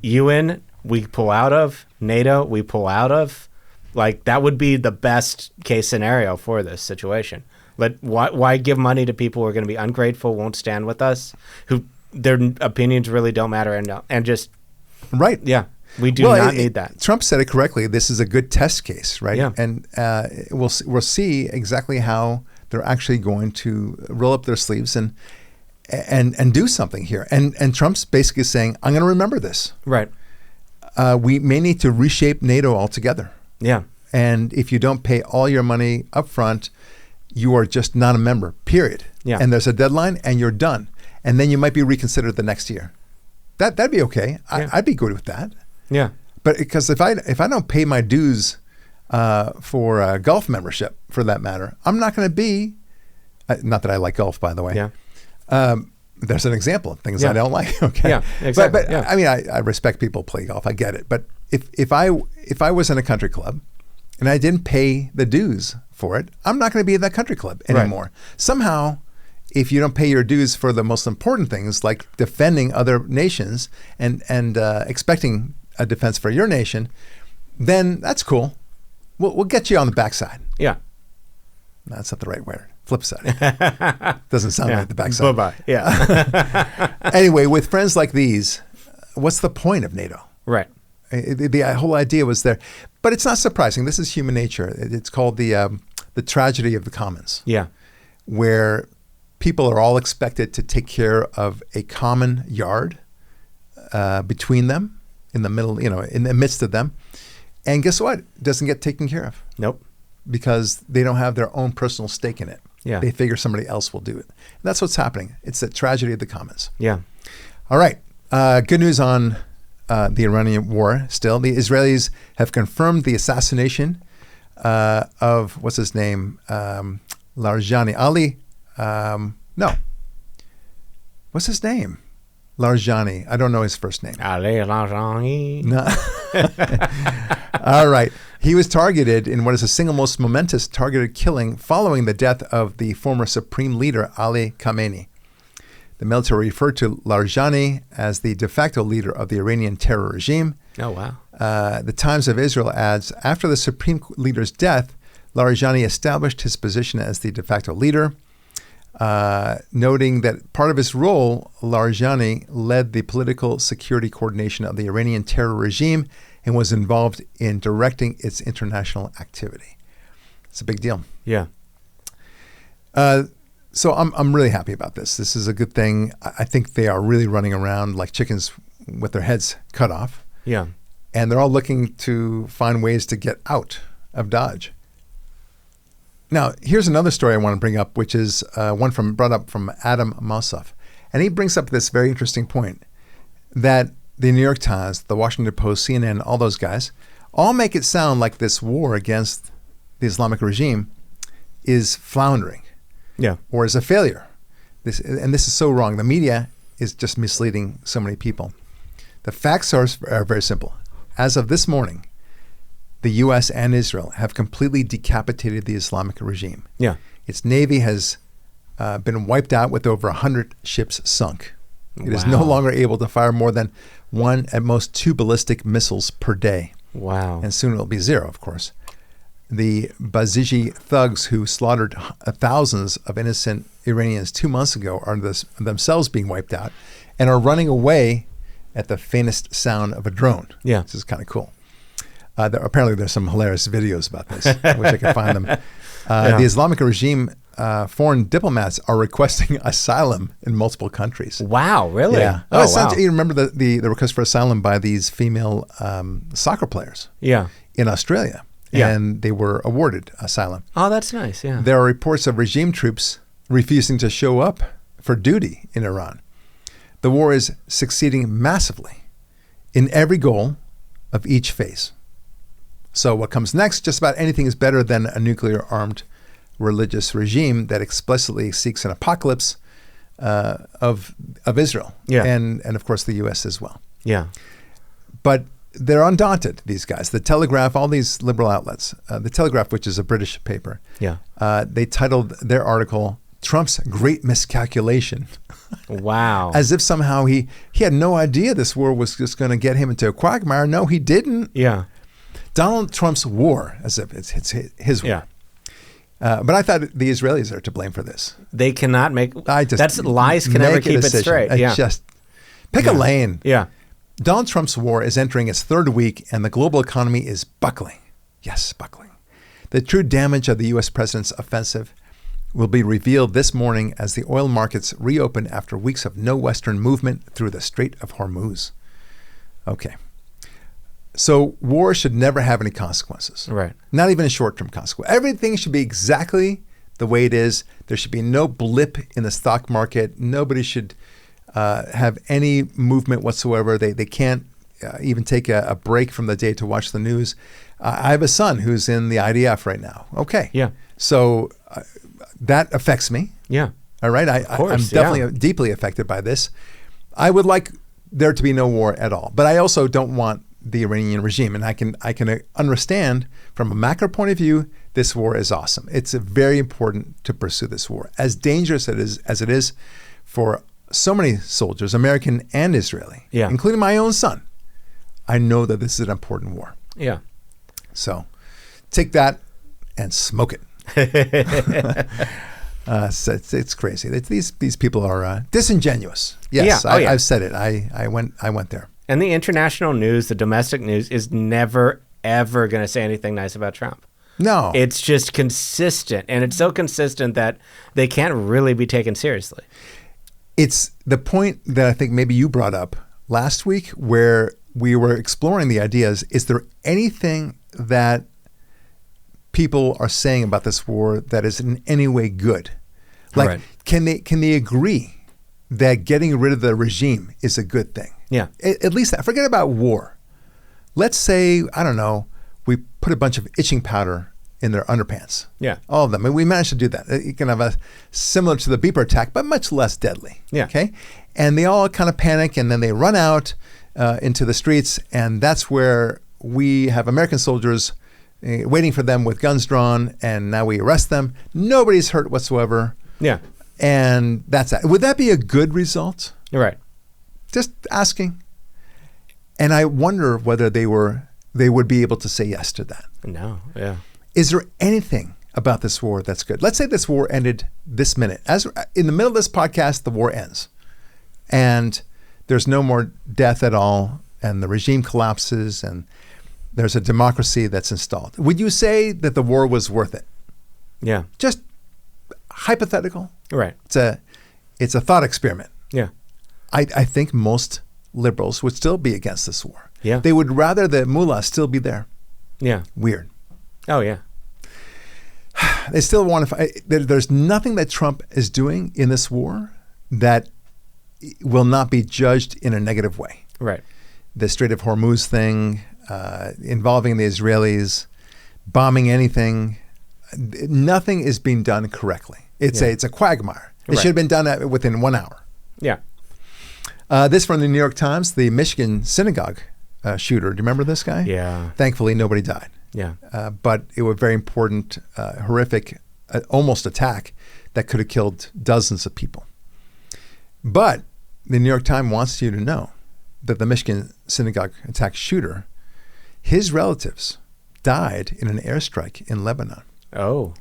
UN, we pull out of, NATO, we pull out of. Like, that would be the best case scenario for this situation. Why give money to people who are going to be ungrateful, won't stand with us, who their opinions really don't matter, and just right. Yeah, we do not need that. Trump said it correctly. This is a good test case, right? Yeah. And we'll see exactly how they're actually going to roll up their sleeves and do something here. And Trump's basically saying, I'm going to remember this. Right. We may need to reshape NATO altogether. Yeah. And if you don't pay all your money up front, you are just not a member, period. Yeah. And there's a deadline and you're done. And then you might be reconsidered the next year. That'd be okay. Yeah. I'd be good with that. Yeah. But because if I don't pay my dues for a golf membership, for that matter, I'm not going to be, not that I like golf, by the way. Yeah. There's an example of things I don't like. Okay. Yeah, exactly. But I mean, I respect people play golf. I get it. But if I was in a country club and I didn't pay the dues for it, I'm not going to be in that country club anymore. Right. Somehow, if you don't pay your dues for the most important things like defending other nations and expecting a defense for your nation, then that's cool. We'll get you on the backside. Yeah. That's not the right word. Flip side. Doesn't sound like the backside. Bye-bye. Yeah. Anyway, with friends like these, what's the point of NATO? Right. The whole idea was there. But it's not surprising. This is human nature. It's called the tragedy of the commons. Yeah. Where people are all expected to take care of a common yard between them, in the middle, in the midst of them. And guess what? It doesn't get taken care of. Nope. Because they don't have their own personal stake in it. Yeah. They figure somebody else will do it. And that's what's happening. It's the tragedy of the commons. Yeah. All right. Good news on the Iranian war still. The Israelis have confirmed the assassination of, what's his name? Larijani. Ali. No. What's his name? Larijani. I don't know his first name. Ali Larijani. No. All right. He was targeted in what is the single most momentous targeted killing following the death of the former supreme leader, Ali Khamenei. The military referred to Larijani as the de facto leader of the Iranian terror regime. Oh, wow. The Times of Israel adds, after the supreme leader's death, Larijani established his position as the de facto leader, noting that part of his role, Larijani led the political security coordination of the Iranian terror regime and was involved in directing its international activity. It's a big deal. Yeah. So I'm really happy about this. This is a good thing. I think they are really running around like chickens with their heads cut off. Yeah. And they're all looking to find ways to get out of Dodge. Now, here's another story I want to bring up, which is one brought up from Adam Mossoff. And he brings up this very interesting point that the New York Times, the Washington Post, CNN, all those guys, all make it sound like this war against the Islamic regime is floundering. Yeah. Or is a failure. This is so wrong. The media is just misleading so many people. The facts are very simple. As of this morning, the U.S. and Israel have completely decapitated the Islamic regime. Yeah. Its navy has been wiped out with over 100 ships sunk. It is no longer able to fire more than 1, at most 2 ballistic missiles per day. Wow. And soon it'll be 0, of course. The Baziji thugs who slaughtered thousands of innocent Iranians 2 months ago are themselves being wiped out and are running away at the faintest sound of a drone. Yeah. This is kind of cool. Apparently, there's some hilarious videos about this. I wish I could find them. The Islamic regime foreign diplomats are requesting asylum in multiple countries. Wow, really? Yeah. Oh, wow. You remember the request for asylum by these female soccer players Yeah. in Australia, Yeah. and they were awarded asylum. Oh, that's nice. Yeah. There are reports of regime troops refusing to show up for duty in Iran. The war is succeeding massively in every goal of each phase. So what comes next, just about anything is better than a nuclear-armed religious regime that explicitly seeks an apocalypse of Israel, and of course the U.S. as well. Yeah. But they're undaunted, these guys. The Telegraph, all these liberal outlets, the Telegraph, which is a British paper, they titled their article, Trump's Great Miscalculation. Wow. As if somehow he had no idea this war was just going to get him into a quagmire. No, he didn't. Yeah. Donald Trump's war, as if it's his war. Yeah. But I thought the Israelis are to blame for this. They cannot make. That's lies can never keep it straight. Yeah. Just pick a lane. Yeah. Donald Trump's war is entering its third week, and the global economy is buckling. Yes, buckling. The true damage of the U.S. president's offensive will be revealed this morning as the oil markets reopen after weeks of no Western movement through the Strait of Hormuz. Okay. So war should never have any consequences. Right. Not even a short-term consequence. Everything should be exactly the way it is. There should be no blip in the stock market. Nobody should have any movement whatsoever. They can't even take a break from the day to watch the news. I have a son who's in the IDF right now. Okay. Yeah. So that affects me. Yeah. All right. I'm definitely deeply affected by this. I would like there to be no war at all, but I also don't want the Iranian regime, and I can understand from a macro point of view, this war is awesome. It's very important to pursue this war, as dangerous as it is for so many soldiers, American and Israeli, including my own son. I know that this is an important war. Yeah. So take that and smoke it. It's crazy. These people are disingenuous. Yes, I've said it. I went there. And the international news, the domestic news, is never, ever going to say anything nice about Trump. No. It's just consistent. And it's so consistent that they can't really be taken seriously. It's the point that I think maybe you brought up last week where we were exploring the ideas. Is there anything that people are saying about this war that is in any way good? Like, can they agree that getting rid of the regime is a good thing? Yeah. At least that. Forget about war. Let's say, I don't know, we put a bunch of itching powder in their underpants. Yeah. All of them. And we managed to do that. You can have a similar to the beeper attack, but much less deadly. Yeah. Okay. And they all kind of panic, and then they run out into the streets, and that's where we have American soldiers waiting for them with guns drawn, and now we arrest them. Nobody's hurt whatsoever. Yeah. And that's that. Would that be a good result? You're right. Just asking. And I wonder whether they would be able to say yes to that. No. Yeah. Is there anything about this war that's good? Let's say this war ended this minute. As in the middle of this podcast, the war ends, and there's no more death at all, and the regime collapses, and there's a democracy that's installed. Would you say that the war was worth it? Yeah. Just hypothetical. Right. It's a thought experiment. Yeah. I think most liberals would still be against this war. Yeah. They would rather the mullah still be there. Yeah. Weird. Oh, yeah. They still want to fight. There's nothing that Trump is doing in this war that will not be judged in a negative way. Right. The Strait of Hormuz thing, involving the Israelis, bombing anything, nothing is being done correctly. It's a quagmire. It should have been done within 1 hour. Yeah. This from the New York Times, the Michigan synagogue shooter. Do you remember this guy? Yeah. Thankfully, nobody died. Yeah. But it was a very important, horrific, almost attack that could have killed dozens of people. But the New York Times wants you to know that the Michigan synagogue attack shooter, his relatives died in an airstrike in Lebanon. Oh.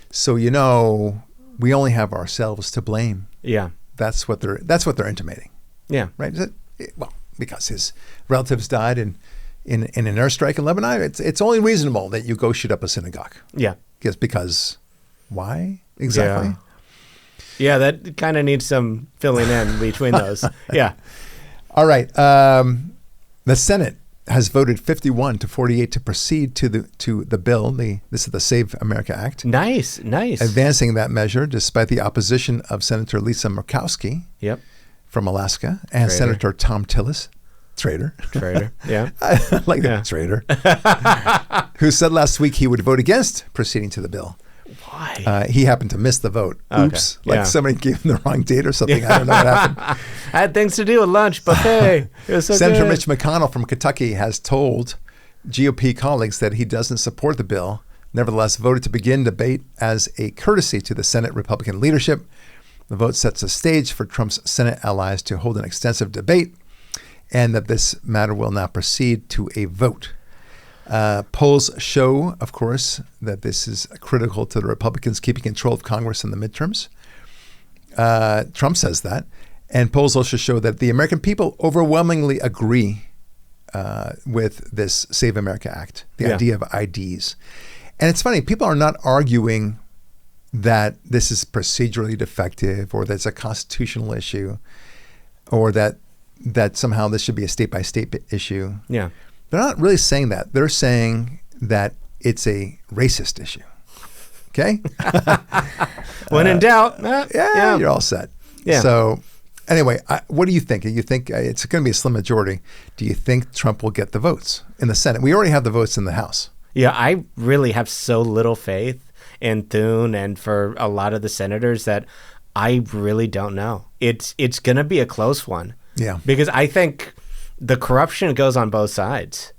So we only have ourselves to blame. Yeah. That's what they're intimating. Yeah. Right? Well, because his relatives died in in an airstrike in Lebanon, it's only reasonable that you go shoot up a synagogue. Yeah. Because why exactly? Yeah, that kind of needs some filling in between those. Yeah. All right. The Senate has voted 51-48 to proceed to the bill. This is the Save America Act. Nice. Advancing that measure despite the opposition of Senator Lisa Murkowski from Alaska and Senator Tom Tillis, traitor, yeah. I like that, traitor, who said last week he would vote against proceeding to the bill. Why? He happened to miss the vote. Oops. Okay. Somebody gave him the wrong date or something. I don't know what happened. I had things to do at lunch, buffet. It was so Senator good. Mitch McConnell from Kentucky has told GOP colleagues that he doesn't support the bill, nevertheless voted to begin debate as a courtesy to the Senate Republican leadership. The vote sets a stage for Trump's Senate allies to hold an extensive debate, and that this matter will now proceed to a vote. Polls show, of course, that this is critical to the Republicans keeping control of Congress in the midterms. Trump says that. And polls also show that the American people overwhelmingly agree with this Save America Act, the idea of IDs. And it's funny, people are not arguing that this is procedurally defective or that it's a constitutional issue or that somehow this should be a state-by-state issue. Yeah. They're not really saying that. They're saying that it's a racist issue. Okay? When in doubt, you're all set. Yeah. So anyway, what do you think? You think it's going to be a slim majority. Do you think Trump will get the votes in the Senate? We already have the votes in the House. Yeah, I really have so little faith in Thune and for a lot of the senators that I really don't know. It's going to be a close one. Yeah. Because I think the corruption goes on both sides.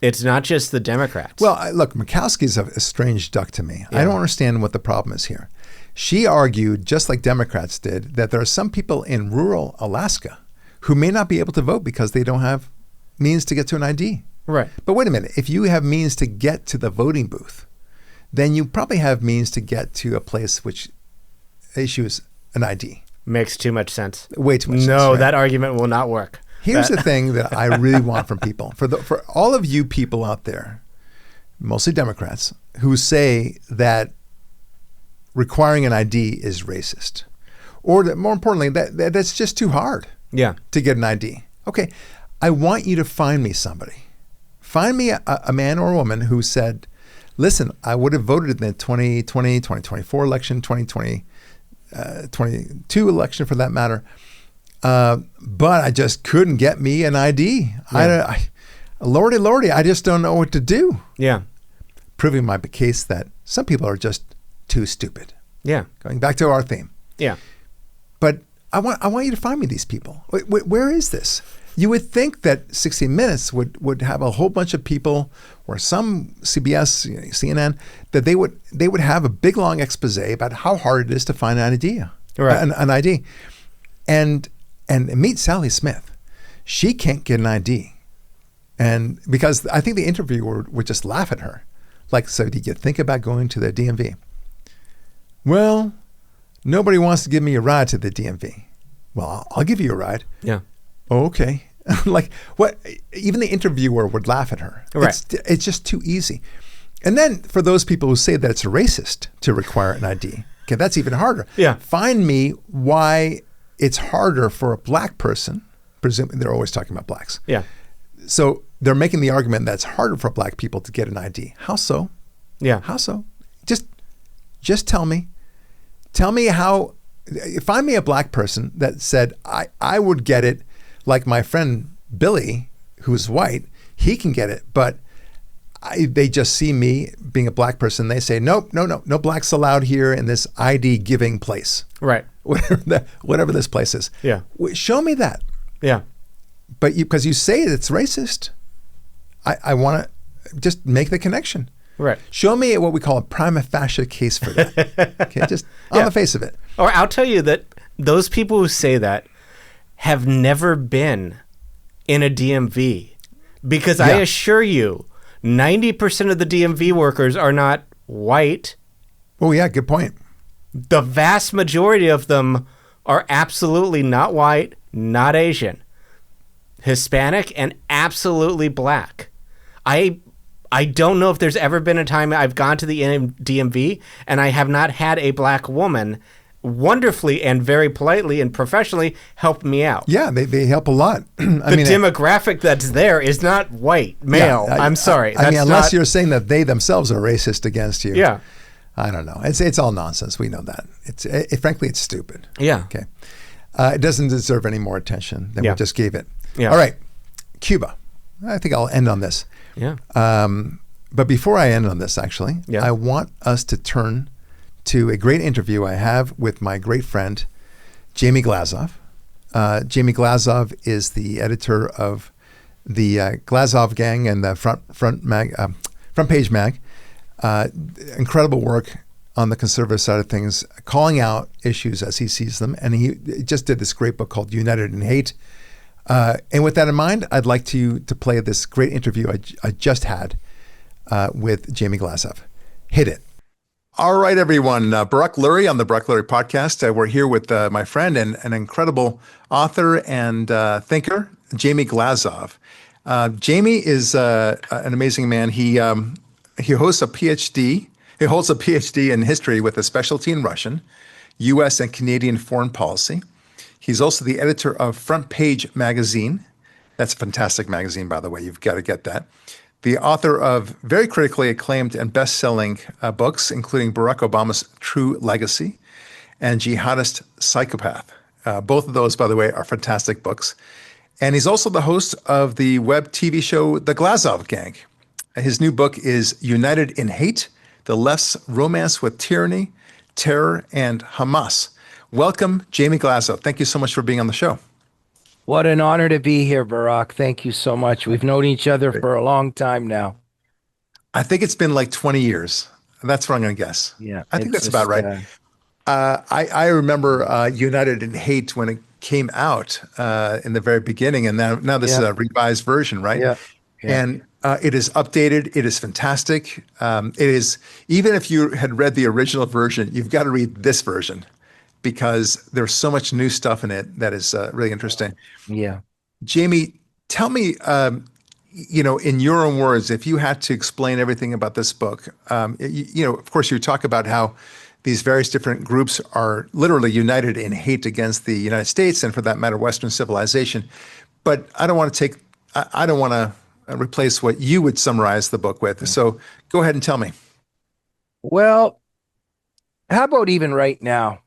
It's not just the Democrats. Well, look, Murkowski's a strange duck to me. Yeah. I don't understand what the problem is here. She argued, just like Democrats did, that there are some people in rural Alaska who may not be able to vote because they don't have means to get to an ID. Right. But wait a minute. If you have means to get to the voting booth, then you probably have means to get to a place which issues an ID. Makes too much sense. Way too much sense. No, right? that argument will not work. Here's the thing that I really want from people, for all of you people out there, mostly Democrats, who say that requiring an ID is racist, or that more importantly, that's just too hard to get an ID. Okay, I want you to find me somebody. Find me a man or a woman who said, listen, I would have voted in the 2020, 2024 election, 2022 election for that matter, but I just couldn't get me an ID. Yeah. Lordy, I just don't know what to do. Yeah. Proving my case that some people are just too stupid. Yeah. Going back to our theme. Yeah. But I want you to find me these people. Where is this? You would think that 60 Minutes would have a whole bunch of people, or some CBS, CNN, that they would have a big long expose about how hard it is to find an ID. Right. An ID. And meet Sally Smith. She can't get an ID. And because I think the interviewer would just laugh at her. Like, so did you think about going to the DMV? Well, nobody wants to give me a ride to the DMV. Well, I'll give you a ride. Yeah. Oh, okay. Like, what? Even the interviewer would laugh at her. Right. It's just too easy. And then for those people who say that it's racist to require an ID, okay, that's even harder. Yeah. Find me why it's harder for a black person. Presumably, they're always talking about blacks. Yeah. So they're making the argument that it's harder for black people to get an ID. How so? Yeah. How so? Just tell me. Tell me how. Find me a black person that said, I would get it like my friend Billy, who's white. He can get it, but they just see me being a black person. They say, no blacks allowed here in this ID giving place. Right. Whatever this place is. Yeah. Show me that. Yeah. But because you say it's racist, I want to just make the connection. Right. Show me what we call a prima facie case for that. Okay, just on the face of it. Or I'll tell you that those people who say that have never been in a DMV, because I assure you, 90% of the DMV workers are not white. Oh yeah, good point. The vast majority of them are absolutely not white, not Asian. Hispanic, and absolutely black. I don't know if there's ever been a time I've gone to the DMV and I have not had a black woman wonderfully and very politely and professionally help me out. Yeah, they help a lot. The demographic that's there is not white, male. Yeah, I'm sorry. I mean, unless you're saying that they themselves are racist against you. Yeah. I don't know. It's all nonsense. We know that. Frankly, it's stupid. Yeah. Okay. It doesn't deserve any more attention than we just gave it. Yeah. All right. Cuba. I think I'll end on this. Yeah. But before I end on this, actually, Yeah. I want us to turn to a great interview I have with my great friend, Jamie Glazov. Jamie Glazov is the editor of the Glazov Gang and the Front Page Mag. Incredible work on the conservative side of things, calling out issues as he sees them. And he just did this great book called United in Hate. And with that in mind, I'd like to play this great interview I just had with Jamie Glazov. Hit it. All right, everyone. Barak Lurie on the Barak Lurie podcast. We're here with my friend and an incredible author and thinker, Jamie Glazov. Jamie is an amazing man. He hosts a PhD. He holds a PhD in history with a specialty in Russian, U.S. and Canadian foreign policy. He's also the editor of Front Page magazine. That's a fantastic magazine, by the way. You've got to get that. The author of very critically acclaimed and best-selling books, including Barack Obama's True Legacy and Jihadist Psychopath. Both of those, by the way, are fantastic books. And he's also the host of the web TV show The Glazov Gang. His new book is United in Hate, The Left's Romance with Tyranny, Terror, and Hamas. Welcome, Jamie Glazov. Thank you so much for being on the show. What an honor to be here, Barak. Thank you so much. We've known each other for a long time now. I think it's been like 20 years. That's what I'm going to guess. Yeah, I think that's about right. I remember United in Hate when it came out in the very beginning, and now this is a revised version, right? Yeah. And it is updated. It is fantastic. It is, even if you had read the original version, you've got to read this version, because there's so much new stuff in it that is really interesting. Yeah. Jamie, tell me, in your own words, if you had to explain everything about this book, of course, you talk about how these various different groups are literally united in hate against the United States and, for that matter, Western civilization. But I don't want to replace what you would summarize the book with. So go ahead and tell me. Well, how about even right now?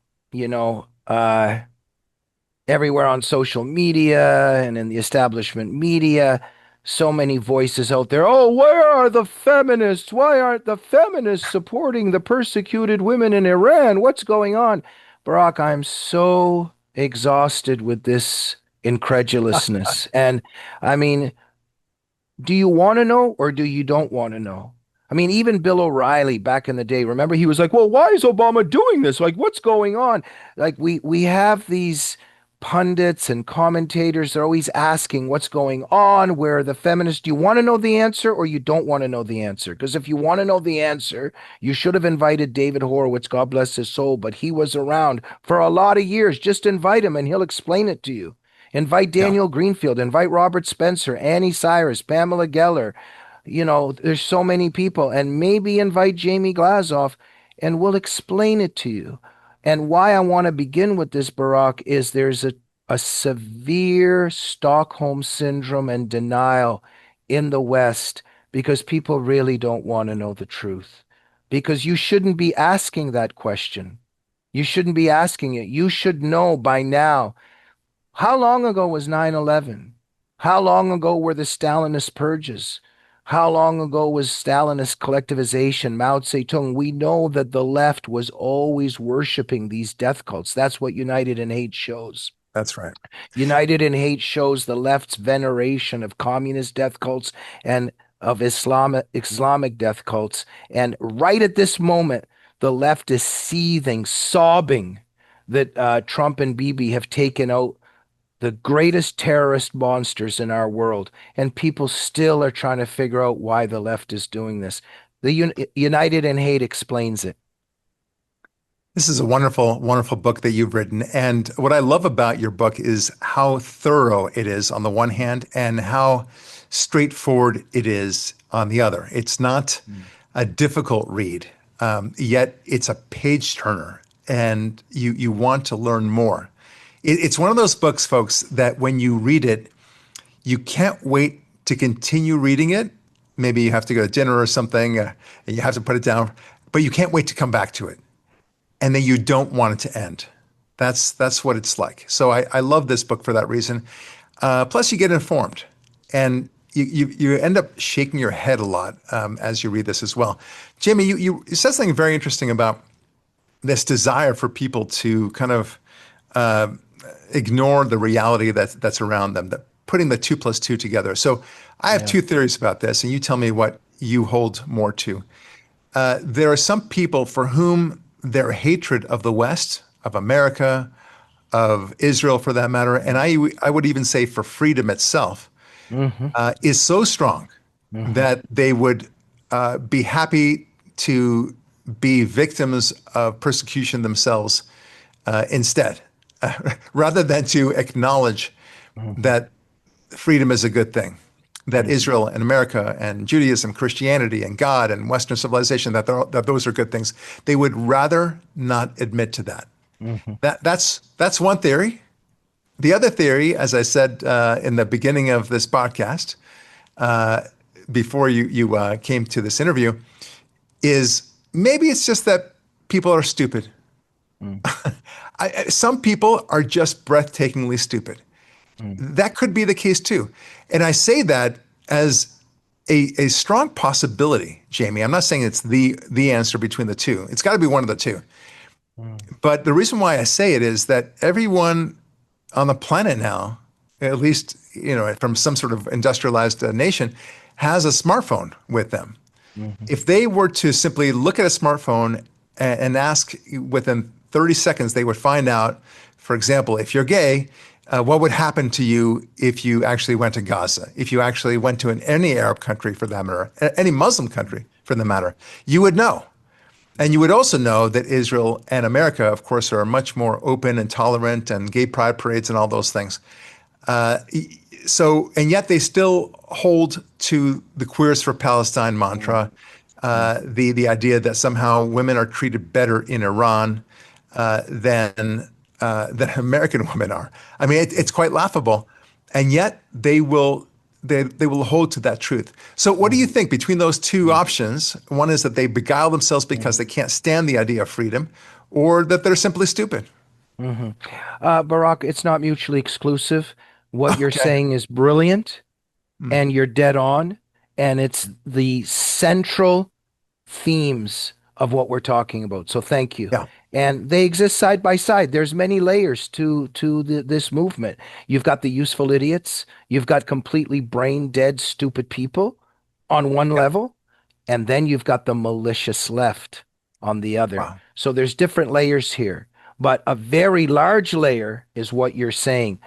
Everywhere on social media and in the establishment media, so many voices out there. Oh, where are the feminists? Why aren't the feminists supporting the persecuted women in Iran? What's going on? Barak, I'm so exhausted with this incredulousness. And I mean, do you want to know or do you don't want to know? I mean, even Bill O'Reilly back in the day, remember, he was like, well, why is Obama doing this? Like, what's going on? Like, we have these pundits and commentators, they're always asking what's going on, where are the feminists? Do you want to know the answer or you don't want to know the answer? Because if you want to know the answer, you should have invited David Horowitz, God bless his soul, but he was around for a lot of years. Just invite him and he'll explain it to you. Invite Daniel Greenfield, invite Robert Spencer, Annie Cyrus, Pamela Geller. There's so many people, and maybe invite Jamie Glazov and we'll explain it to you. And why I want to begin with this, Barak, is there's a severe Stockholm syndrome and denial in the West because people really don't want to know the truth. Because you shouldn't be asking that question. You shouldn't be asking it. You should know by now. How long ago was 9/11? How long ago were the Stalinist purges? How long ago was Stalinist collectivization, Mao Zedong? We know that the left was always worshiping these death cults. That's what United in Hate shows. That's right. United in Hate shows the left's veneration of communist death cults and of Islamic death cults. And right at this moment, the left is seething, sobbing that Trump and Bibi have taken out the greatest terrorist monsters in our world, and people still are trying to figure out why the left is doing this. The United in Hate explains it. This is a wonderful, wonderful book that you've written. And what I love about your book is how thorough it is on the one hand and how straightforward it is on the other. It's not a difficult read, yet it's a page turner and you want to learn more. It's one of those books, folks, that when you read it, you can't wait to continue reading it. Maybe you have to go to dinner or something and you have to put it down, but you can't wait to come back to it. And then you don't want it to end. That's what it's like. So I love this book for that reason. Plus, you get informed, and you end up shaking your head a lot as you read this as well. Jamie, you said something very interesting about this desire for people to kind of ignore the reality that's around them, that putting the 2 plus 2 together. So I have two theories about this, and you tell me what you hold more to. There are some people for whom their hatred of the West, of America, of Israel for that matter, and I would even say for freedom itself, is so strong that they would be happy to be victims of persecution themselves instead, rather than to acknowledge that freedom is a good thing, that Israel and America and Judaism, Christianity and God and Western civilization, that those are good things. They would rather not admit to that. That's one theory. The other theory, as I said in the beginning of this podcast, before you came to this interview, is maybe it's just that people are stupid. Some people are just breathtakingly stupid. That could be the case too. And I say that as a strong possibility, Jamie. I'm not saying it's the answer between the two. It's got to be one of the two. But the reason why I say it is that everyone on the planet now, at least from some sort of industrialized nation, has a smartphone with them. If they were to simply look at a smartphone and ask within 30 seconds, they would find out, for example, if you're gay, what would happen to you if you actually went to Gaza, if you actually went to any Arab country for that matter, any Muslim country for the matter, you would know. And you would also know that Israel and America, of course, are much more open and tolerant and gay pride parades and all those things. And yet they still hold to the Queers for Palestine mantra, the idea that somehow women are treated better in Iran than American women are. I mean, it's quite laughable, and yet they will hold to that truth. So what do you think between those two options? One is that they beguile themselves because they can't stand the idea of freedom, or that they're simply stupid. Barak, it's not mutually exclusive. What you're saying is brilliant, and you're dead on, and it's the central themes of what we're talking about. So thank you. Yeah. And they exist side by side. There's many layers to this movement. You've got the useful idiots. You've got completely brain dead, stupid people on one level. And then you've got the malicious left on the other. Wow. So there's different layers here. But a very large layer is what you're saying.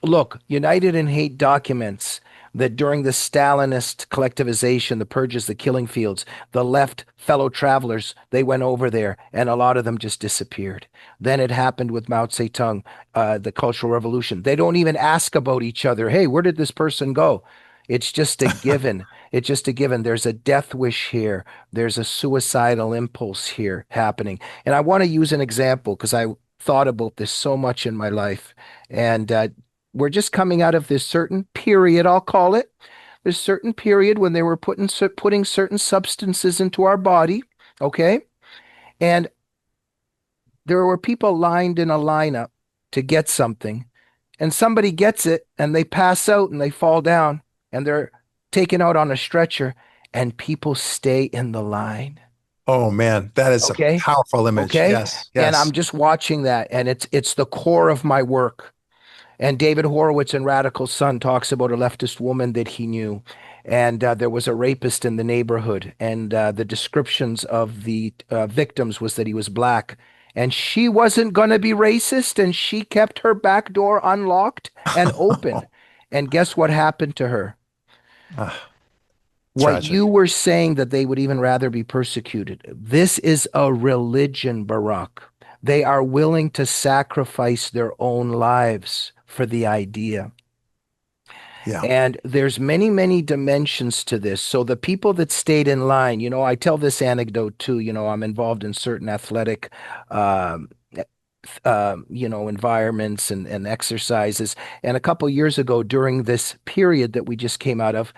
Look, United in Hate documents that during the Stalinist collectivization, the purges, the killing fields, the left fellow travelers, they went over there and a lot of them just disappeared. Then it happened with Mao Zedong, the Cultural Revolution. They don't even ask about each other. Hey, where did this person go? It's just a given. It's just a given. There's a death wish here. There's a suicidal impulse here happening. And I want to use an example because I thought about this so much in my life. And we're just coming out of this certain period, I'll call it. This certain period when they were putting certain substances into our body, okay? And there were people lined in a lineup to get something. And somebody gets it and they pass out and they fall down and they're taken out on a stretcher and people stay in the line. Oh man, that is a powerful image. Okay. Yes. And I'm just watching that and it's the core of my work. And David Horowitz in Radical Son talks about a leftist woman that he knew. And there was a rapist in the neighborhood. And the descriptions of the victims was that he was black. And she wasn't going to be racist. And she kept her back door unlocked and open. And guess what happened to her? What tragic. you were saying that they would even rather be persecuted. This is a religion, Barak. They are willing to sacrifice their own lives for the idea. Yeah. And there's many, many dimensions to this. So the people that stayed in line, I tell this anecdote too. I'm involved in certain athletic, um, environments and exercises. And a couple years ago, during this period that we just came out of,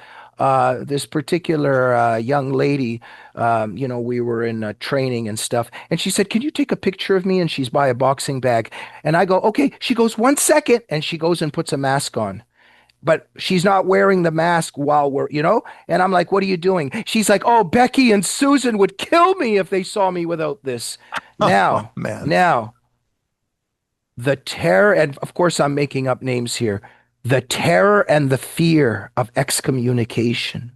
this particular young lady, we were in training and stuff, and she said, "Can you take a picture of me?" And she's by a boxing bag, and I go, "Okay." She goes, "1 second," and she goes and puts a mask on. But she's not wearing the mask while and I'm like, "What are you doing?" She's like, "Oh, Becky and Susan would kill me if they saw me without this." Oh, Now, man. now, the terror, and of course, I'm making up names here, the terror and the fear of excommunication,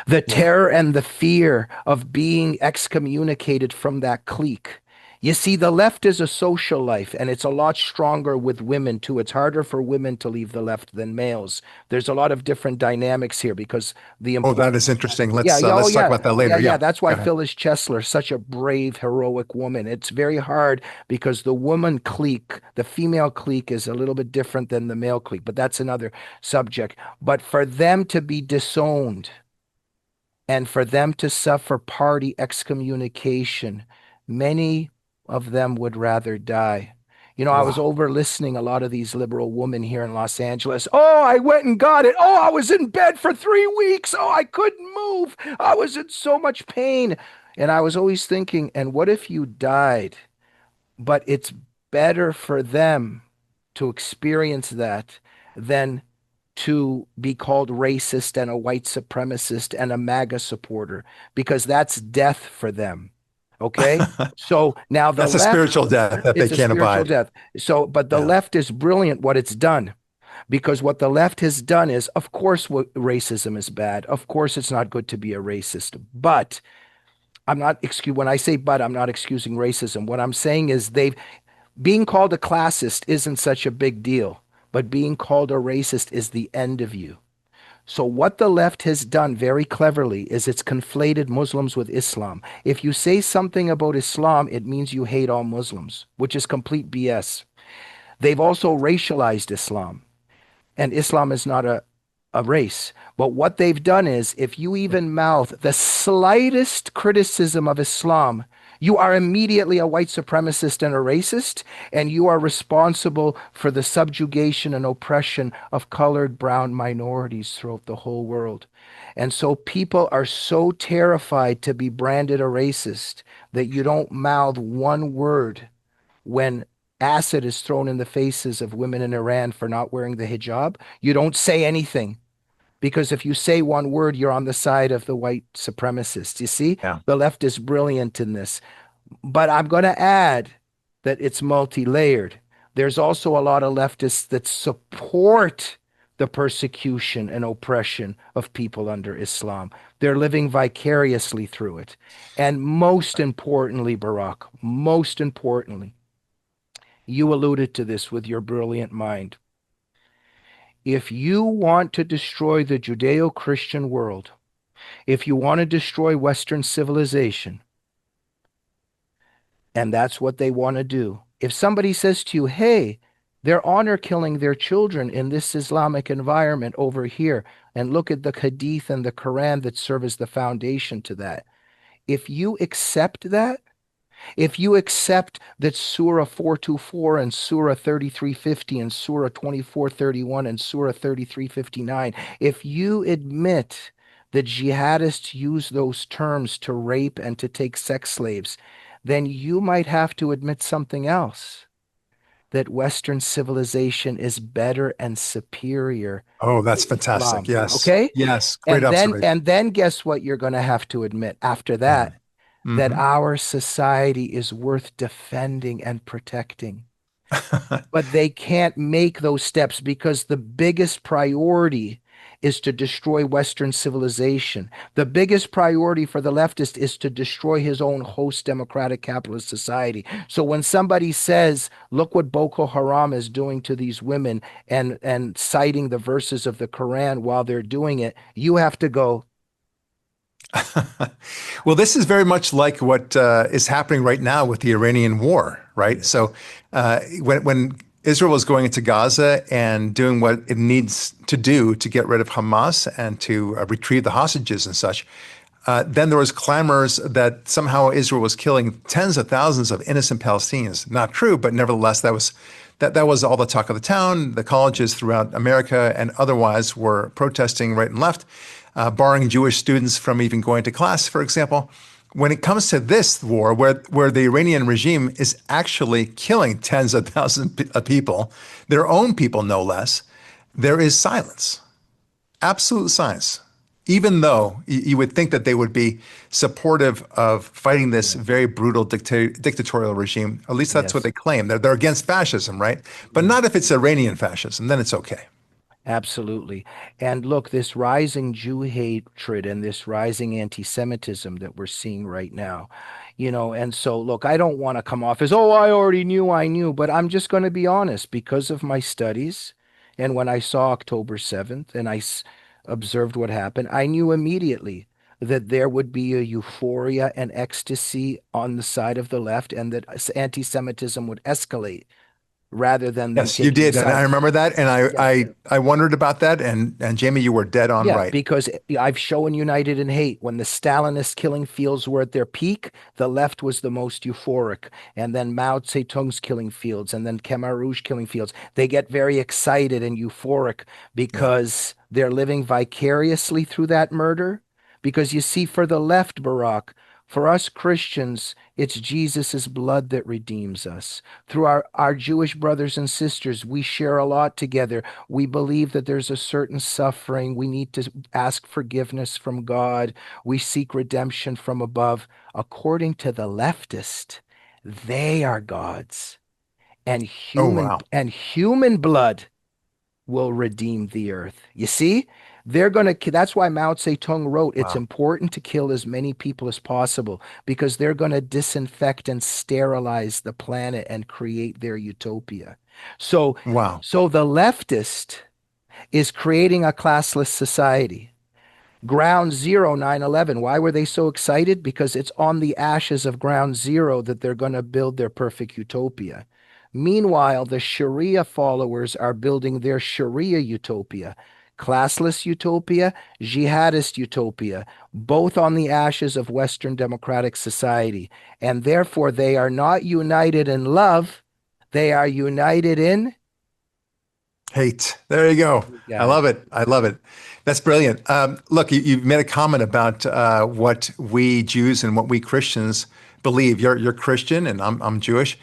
the Yeah. terror and the fear of being excommunicated from that clique. You see, the left is a social life, and it's a lot stronger with women too. It's harder for women to leave the left than males. There's a lot of different dynamics here because the Oh, that important is interesting. yeah, yeah, oh Let's talk yeah, about that yeah, later. yeah. Yeah. That's Go why ahead. Phyllis Chesler, such a brave, heroic woman. It's very hard because the woman clique, the female clique, is a little bit different than the male clique, but that's another subject. But for them to be disowned and for them to suffer party excommunication, many of them would rather die. I was Wow. over listening a lot of these liberal women here in Los Angeles. "Oh, I went and got it. Oh, I was in bed for 3 weeks. Oh, I couldn't move. I was in so much pain." And I was always thinking, and what if you died? But it's better for them to experience that than to be called racist and a white supremacist and a MAGA supporter, because that's death for them. Okay? So now the That's a left, spiritual death that they it's a can't spiritual abide. death. So, but the Yeah. left is brilliant what it's done. Because what the left has done is, of course, racism is bad. Of course, it's not good to be a racist. But when I say but, I'm not excusing racism. What I'm saying is being called a classist isn't such a big deal, but being called a racist is the end of you. So what the left has done very cleverly is it's conflated Muslims with Islam. If you say something about Islam, it means you hate all Muslims, which is complete BS. They've also racialized Islam, and Islam is not a race. But what they've done is, if you even mouth the slightest criticism of Islam, you are immediately a white supremacist and a racist, and you are responsible for the subjugation and oppression of colored brown minorities throughout the whole world. And so people are so terrified to be branded a racist that you don't mouth one word when acid is thrown in the faces of women in Iran for not wearing the hijab. You don't say anything because if you say one word, you're on the side of the white supremacists. You see, Yeah. the left is brilliant in this. But I'm going to add that it's multi-layered. There's also a lot of leftists that support the persecution and oppression of people under Islam. They're living vicariously through it. And most importantly, Barak, most importantly, you alluded to this with your brilliant mind. If you want to destroy the Judeo-Christian world, if you want to destroy Western civilization, and that's what they want to do, if somebody says to you, "Hey, they're honor killing their children in this Islamic environment over here, and look at the Hadith and the Quran that serve as the foundation to that," if you accept that, if you accept that Surah 424 and Surah 3350 and Surah 2431 and Surah 3359, if you admit that jihadists use those terms to rape and to take sex slaves, then you might have to admit something else, that Western civilization is better and superior Oh, that's to fantastic. Islam. Yes. Okay? Yes. Great And then observation. and then guess what you're going to have to admit after Yeah. that? That Hmm. our society is worth defending and protecting. But they can't make those steps because the biggest priority is to destroy Western civilization. The biggest priority for the leftist is to destroy his own host democratic capitalist society. So when somebody says, "Look what Boko Haram is doing to these women," and citing the verses of the Quran while they're doing it, you have to go, Well, this is very much like what is happening right now with the Iranian war, right? So when Israel is going into Gaza and doing what it needs to do to get rid of Hamas and to retrieve the hostages and such, then there was clamors that somehow Israel was killing tens of thousands of innocent Palestinians. Not true, but nevertheless, that was all the talk of the town. The colleges throughout America and otherwise were protesting right and left, barring Jewish students from even going to class, for example. When it comes to this war, where the Iranian regime is actually killing tens of thousands of people, their own people no less, there is silence, absolute silence. Even though you would think that they would be supportive of fighting this very brutal dictatorial regime, at least that's what they claim. They're against fascism, right? But not if it's Iranian fascism, then it's okay. Absolutely. And look, this rising Jew hatred and this rising anti-Semitism that we're seeing right now, and so look, I don't want to come off as, oh, I knew, but I'm just going to be honest because of my studies. And when I saw October 7th and observed what happened, I knew immediately that there would be a euphoria and ecstasy on the side of the left and that anti-Semitism would escalate rather than them Yes, you taking did. And I sides. remember that. And I wondered about that. And Jamie, you were dead on Yeah, right. because I've shown United in Hate. When the Stalinist killing fields were at their peak, the left was the most euphoric. And then Mao Zedong's killing fields and then Khmer Rouge killing fields. They get very excited and euphoric because they're living vicariously through that murder. Because you see, for the left, Barak, for us Christians, it's Jesus' blood that redeems us. Through our Jewish brothers and sisters, we share a lot together. We believe that there's a certain suffering. We need to ask forgiveness from God. We seek redemption from above. According to the leftist, they are gods, and Oh, wow. human blood will redeem the earth. You see? That's why Mao Zedong wrote, it's Wow. important to kill as many people as possible because they're going to disinfect and sterilize the planet and create their utopia. So, Wow. so the leftist is creating a classless society. Ground Zero 9/11. Why were they so excited? Because it's on the ashes of Ground Zero that they're going to build their perfect utopia. Meanwhile, the Sharia followers are building their Sharia utopia, classless utopia, jihadist utopia, both on the ashes of Western democratic society. And therefore, they are not united in love, they are united in Hate. There you go. I God. love it. I love it. That's brilliant. Look, you made a comment about what we Jews and what we Christians believe. You're Christian and I'm Jewish,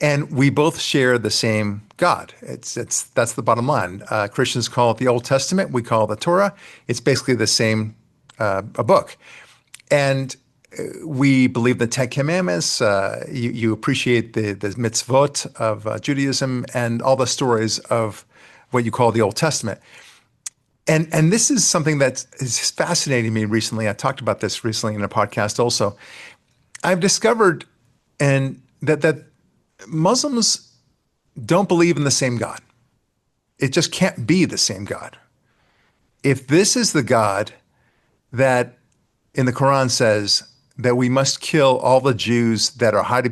and we both share the same God. That's the bottom line. Christians call it the Old Testament. We call it the Torah. It's basically the same a book, and we believe the Ten Commandments. You appreciate the mitzvot of Judaism and all the stories of what you call the Old Testament. And this is something that is fascinating me recently. I talked about this recently in a podcast also. I've discovered that Muslims don't believe in the same God. It just can't be the same God. If this is the God that in the Quran says that we must kill all the Jews that are hiding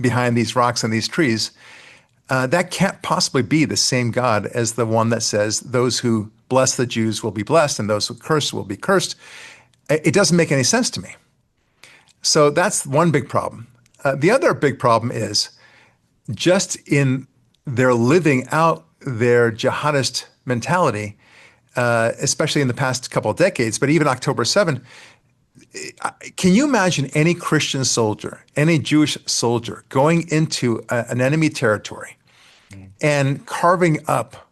behind these rocks and these trees, that can't possibly be the same God as the one that says those who bless the Jews will be blessed and those who curse will be cursed. It doesn't make any sense to me. So that's one big problem. The other big problem is just in their living out their jihadist mentality, especially in the past couple of decades, but even October 7, can you imagine any Christian soldier, any Jewish soldier going into an enemy territory and carving up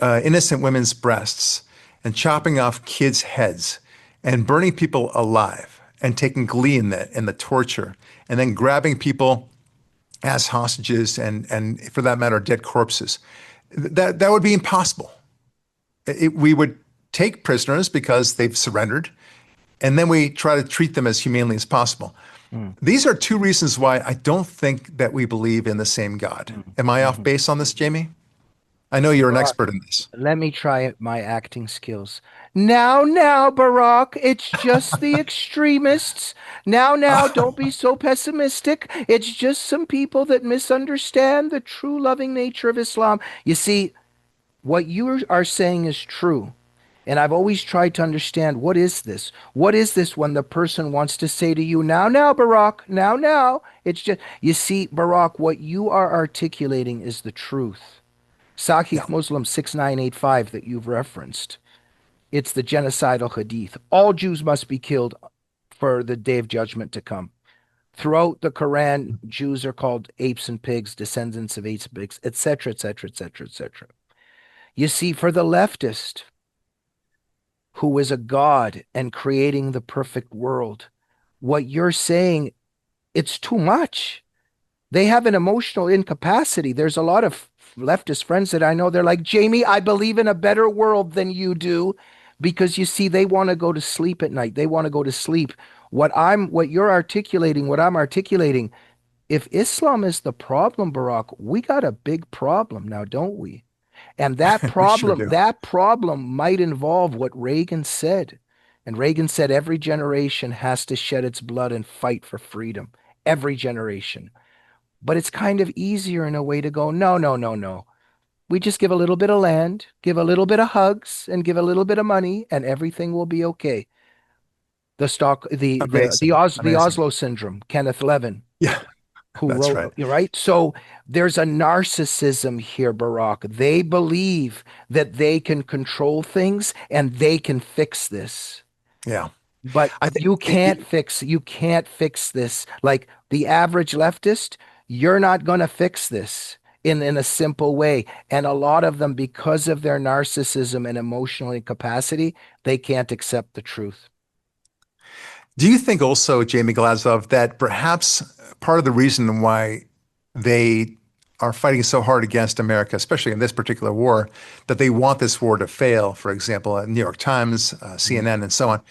innocent women's breasts and chopping off kids' heads and burning people alive and taking glee in the torture and then grabbing people as hostages and for that matter, dead corpses? That would be impossible. We would take prisoners because they've surrendered, and then we try to treat them as humanely as possible. These are two reasons why I don't think that we believe in the same God. Am I off base on this, Jamie? I know you're an Barak, expert in this. let me try my acting skills. Now, Barak, it's just the extremists. Now, don't be so pessimistic. It's just some people that misunderstand the true loving nature of Islam. You see, what you are saying is true. And I've always tried to understand what is this? What is this when the person wants to say to you, now, Barak, now. It's just, you see, Barak, what you are articulating is the truth. Yeah. Sahih Muslim 6985 that you've referenced. It's the genocidal hadith. All Jews must be killed for the day of judgment to come. Throughout the Quran, Jews are called apes and pigs, descendants of apes and pigs, etc., etc., etc., etc. You see, for the leftist, who is a god and creating the perfect world, what you're saying, it's too much. They have an emotional incapacity. There's a lot of leftist friends that I know. They're like, Jamie, I believe in a better world than you do, because you see, they want to go to sleep at night. They want to go to sleep. What you're articulating, what I'm articulating, if Islam is the problem, Barak, we got a big problem now, don't we? And We sure do. that problem might involve what Reagan said. And Reagan said every generation has to shed its blood and fight for freedom. Every generation. But it's kind of easier in a way to go, no. We just give a little bit of land, give a little bit of hugs, and give a little bit of money, and everything will be okay. Amazing. The Amazing. Oslo syndrome, Kenneth Levin, Yeah, who that's right. wrote, right? So there's a narcissism here, Barak. They believe that they can control things and they can fix this. Yeah. But I think you can't fix this. Like the average leftist, you're not going to fix this in a simple way. And a lot of them, because of their narcissism and emotional incapacity, they can't accept the truth. do you think also, Jamie Glazov, that perhaps part of the reason why they are fighting so hard against America, especially in this particular war, that they want this war to fail, for example, New York Times, CNN, and so on.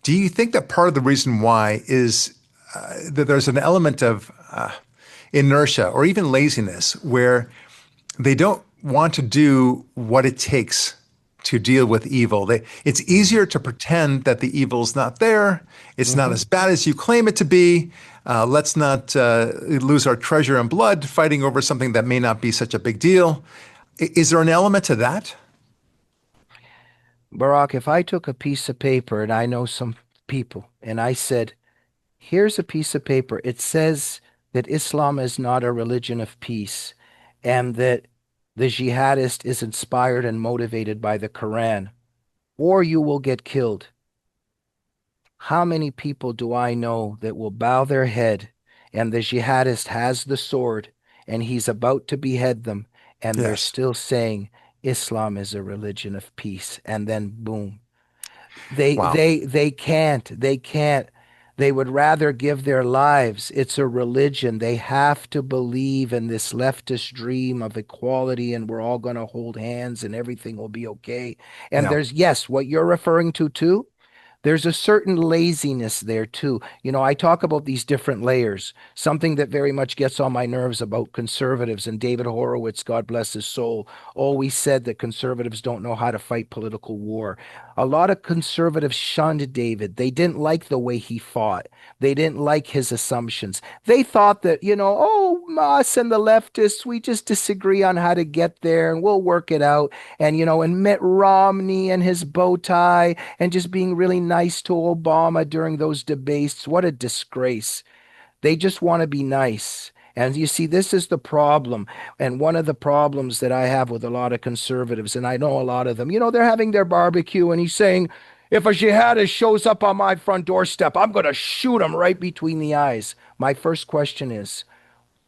Do you think that part of the reason why is that there's an element of inertia or even laziness where they don't want to do what it takes to deal with evil? It's easier to pretend that the evil's not there. It's not Mhm. as bad as you claim it to be. Let's not lose our treasure and blood fighting over something that may not be such a big deal. Is there an element to that? Barak, if I took a piece of paper and I know some people and I said, here's a piece of paper. It says that Islam is not a religion of peace and that the jihadist is inspired and motivated by the Quran, or you will get killed. How many people do I know that will bow their head and the jihadist has the sword and he's about to behead them and they're Yes. still saying Islam is a religion of peace, and then boom. Wow. They can't. They would rather give their lives. It's a religion. They have to believe in this leftist dream of equality and we're all going to hold hands and everything will be okay. And Yeah. there's, yes, what you're referring to too. There's a certain laziness there too. You know, I talk about these different layers. Something that very much gets on my nerves about conservatives, and David Horowitz, God bless his soul, always said that conservatives don't know how to fight political war. A lot of conservatives shunned David. They didn't like the way he fought. They didn't like his assumptions. They thought that, oh, us and the leftists, we just disagree on how to get there and we'll work it out. And Mitt Romney and his bow tie and just being really nice to Obama during those debates. What a disgrace. They just want to be nice. And you see, this is the problem. And one of the problems that I have with a lot of conservatives, and I know a lot of them, they're having their barbecue and he's saying, if a jihadist shows up on my front doorstep, I'm going to shoot him right between the eyes. My first question is,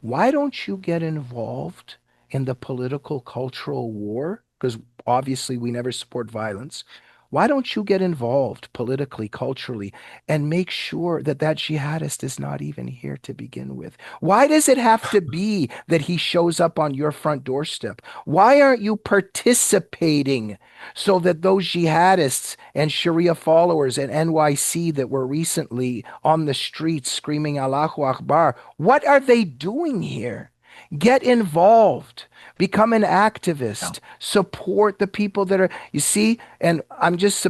why don't you get involved in the political cultural war? Because obviously we never support violence. Why don't you get involved politically, culturally, and make sure that that jihadist is not even here to begin with? Why does it have to be that he shows up on your front doorstep? Why aren't you participating so that those jihadists and Sharia followers and NYC that were recently on the streets screaming Allahu Akbar, what are they doing here? Get involved. Become an activist. Support the people that are, you see, and I'm just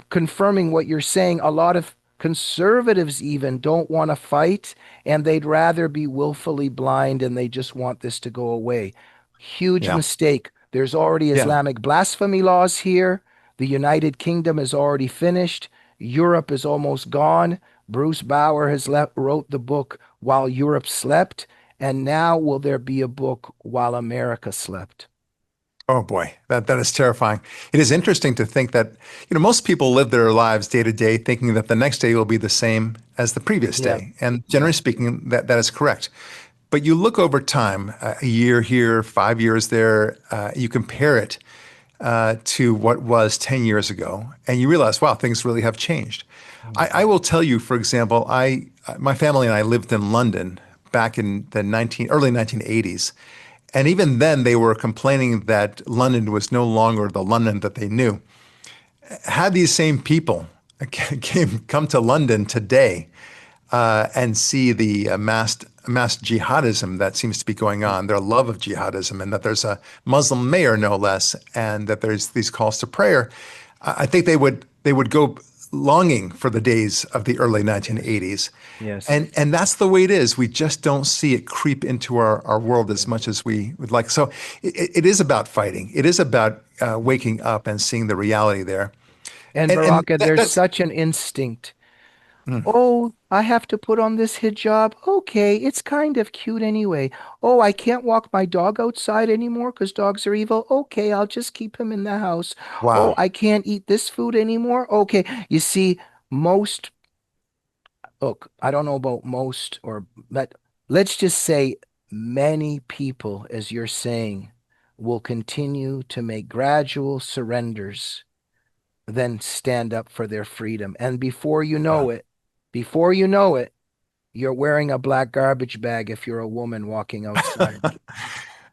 confirming what you're saying. A lot of conservatives even don't want to fight, and they'd rather be willfully blind, and they just want this to go away. Huge Yeah. mistake. There's already Yeah. Islamic blasphemy laws here. The United Kingdom is already finished. Europe is almost gone. Bruce Bauer has wrote the book While Europe Slept. And now will there be a book While America Slept? Oh boy, that is terrifying. It is interesting to think that, most people live their lives day to day thinking that the next day will be the same as the previous Yeah. day. And generally speaking, that is correct. But you look over time, a year here, 5 years there, you compare it to what was 10 years ago, and you realize, wow, things really have changed. I will tell you, for example, my family and I lived in London back in the early 1980s. And even then, they were complaining that London was no longer the London that they knew. Had these same people come to London today and see the mass jihadism that seems to be going on, their love of jihadism, and that there's a Muslim mayor, no less, and that there's these calls to prayer, I think they would go longing for the days of the early 1980s. Yes. And that's the way it is. We just don't see it creep into our world as much as we would like. So it is about fighting. It is about waking up and seeing the reality there. And And Baraka, there's such an instinct. Oh, I have to put on this hijab. Okay, it's kind of cute anyway. Oh, I can't walk my dog outside anymore because dogs are evil. Okay, I'll just keep him in the house. Oh, wow. I can't eat this food anymore. Okay, you see, most, look, I don't know about most, but let's just say many people, as you're saying, will continue to make gradual surrenders, then stand up for their freedom. And before you know it, you're wearing a black garbage bag if you're a woman walking outside.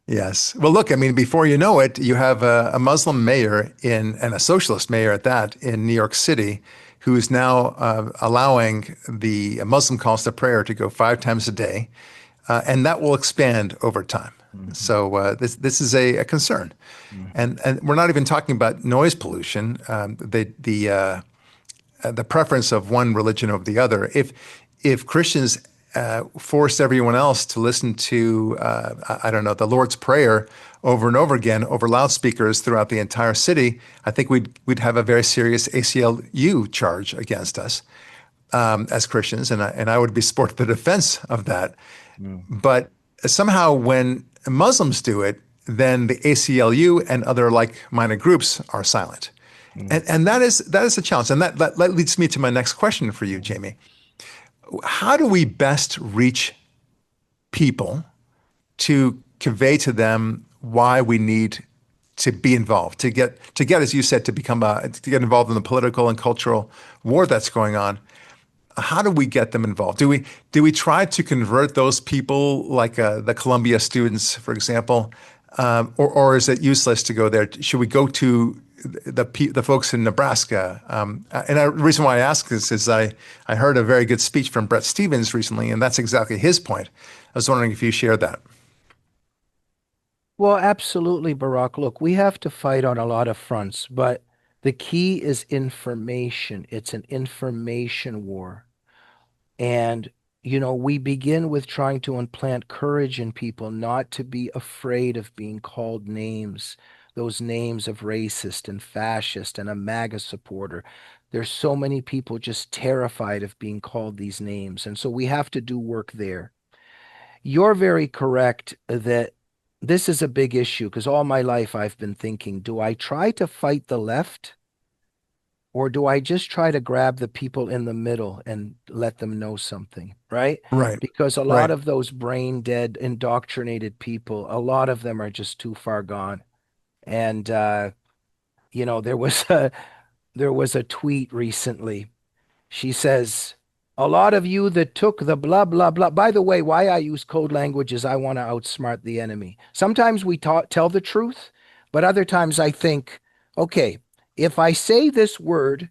Yes. Well, look, I mean, before you know it, you have a Muslim mayor and a socialist mayor at that in New York City, who is now allowing the Muslim calls to prayer to go 5 times a day, and that will expand over time. So this is a concern, and we're not even talking about noise pollution. The preference of one religion over the other. If Christians forced everyone else to listen to, I don't know, the Lord's Prayer over and over again over loudspeakers throughout the entire city, I think we'd have a very serious ACLU charge against us as Christians, and I would be support the defense of that. But somehow, when Muslims do it, then the ACLU and other like-minded groups are silent. And that is a challenge. And that leads me to my next question for you, Jamie. How do we best reach people to convey to them why we need to be involved, to get, as you said, to get involved in the political and cultural war that's going on? How do we get them involved? Do we try to convert those people, like the Columbia students, for example, or is it useless to go there? Should we go to the folks in Nebraska? And the reason why I ask this is I heard a very good speech from Brett Stevens recently, and that's exactly his point. I was wondering if you shared that. Well, absolutely, Barak. Look, we have to fight on a lot of fronts, but the key is information. It's an information war. And, we begin with trying to implant courage in people not to be afraid of being called names, those names of racist and fascist and a MAGA supporter. There's so many people just terrified of being called these names. And so we have to do work there. You're very correct that this is a big issue because all my life I've been thinking, do I try to fight the left? Or do I just try to grab the people in the middle and let them know something, right? Right. Because a lot Right. of those brain dead, indoctrinated people, a lot of them are just too far gone. And there was a tweet recently. She says, a lot of you that took the blah, blah, blah. By the way, why I use code language is I want to outsmart the enemy. Sometimes we tell the truth, but other times I think, okay, if I say this word,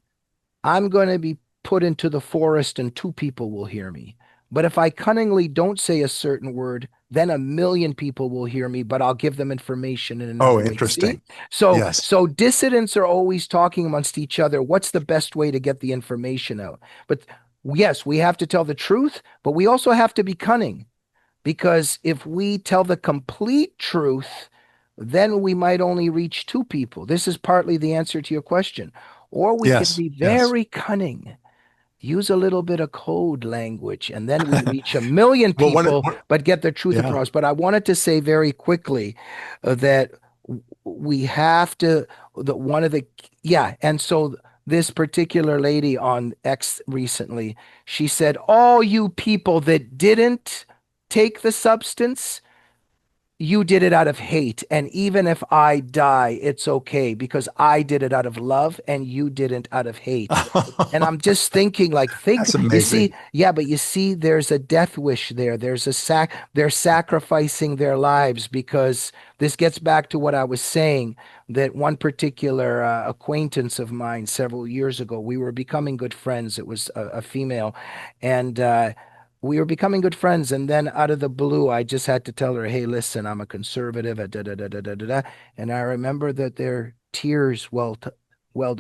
I'm going to be put into the forest and two people will hear me. But if I cunningly don't say a certain word, then 1 million people will hear me, but I'll give them information in Oh, another way. See? interesting. So Yes. so dissidents are always talking amongst each other. What's the best way to get the information out? But yes, we have to tell the truth, but we also have to be cunning. Because if we tell the complete truth, then we might only reach 2 people. This is partly the answer to your question. Or we can Yes. be Yes. very cunning, use a little bit of code language, and then we reach 1 million Well, people, but get the truth yeah. across. But I wanted to say very quickly that we have to, the one of the, yeah. And so this particular lady on X recently, she said, all you people that didn't take the substance, you did it out of hate. And even if I die, it's okay because I did it out of love and you didn't out of hate. And I'm just thinking, like, That's you amazing. see, yeah, but you see, there's a death wish there. They're sacrificing their lives because this gets back to what I was saying that one particular acquaintance of mine several years ago, we were becoming good friends. It was a female, and we were becoming good friends. And then out of the blue, I just had to tell her, hey, listen, I'm a conservative, da, da, da, da, da, da, da. And I remember that their tears welled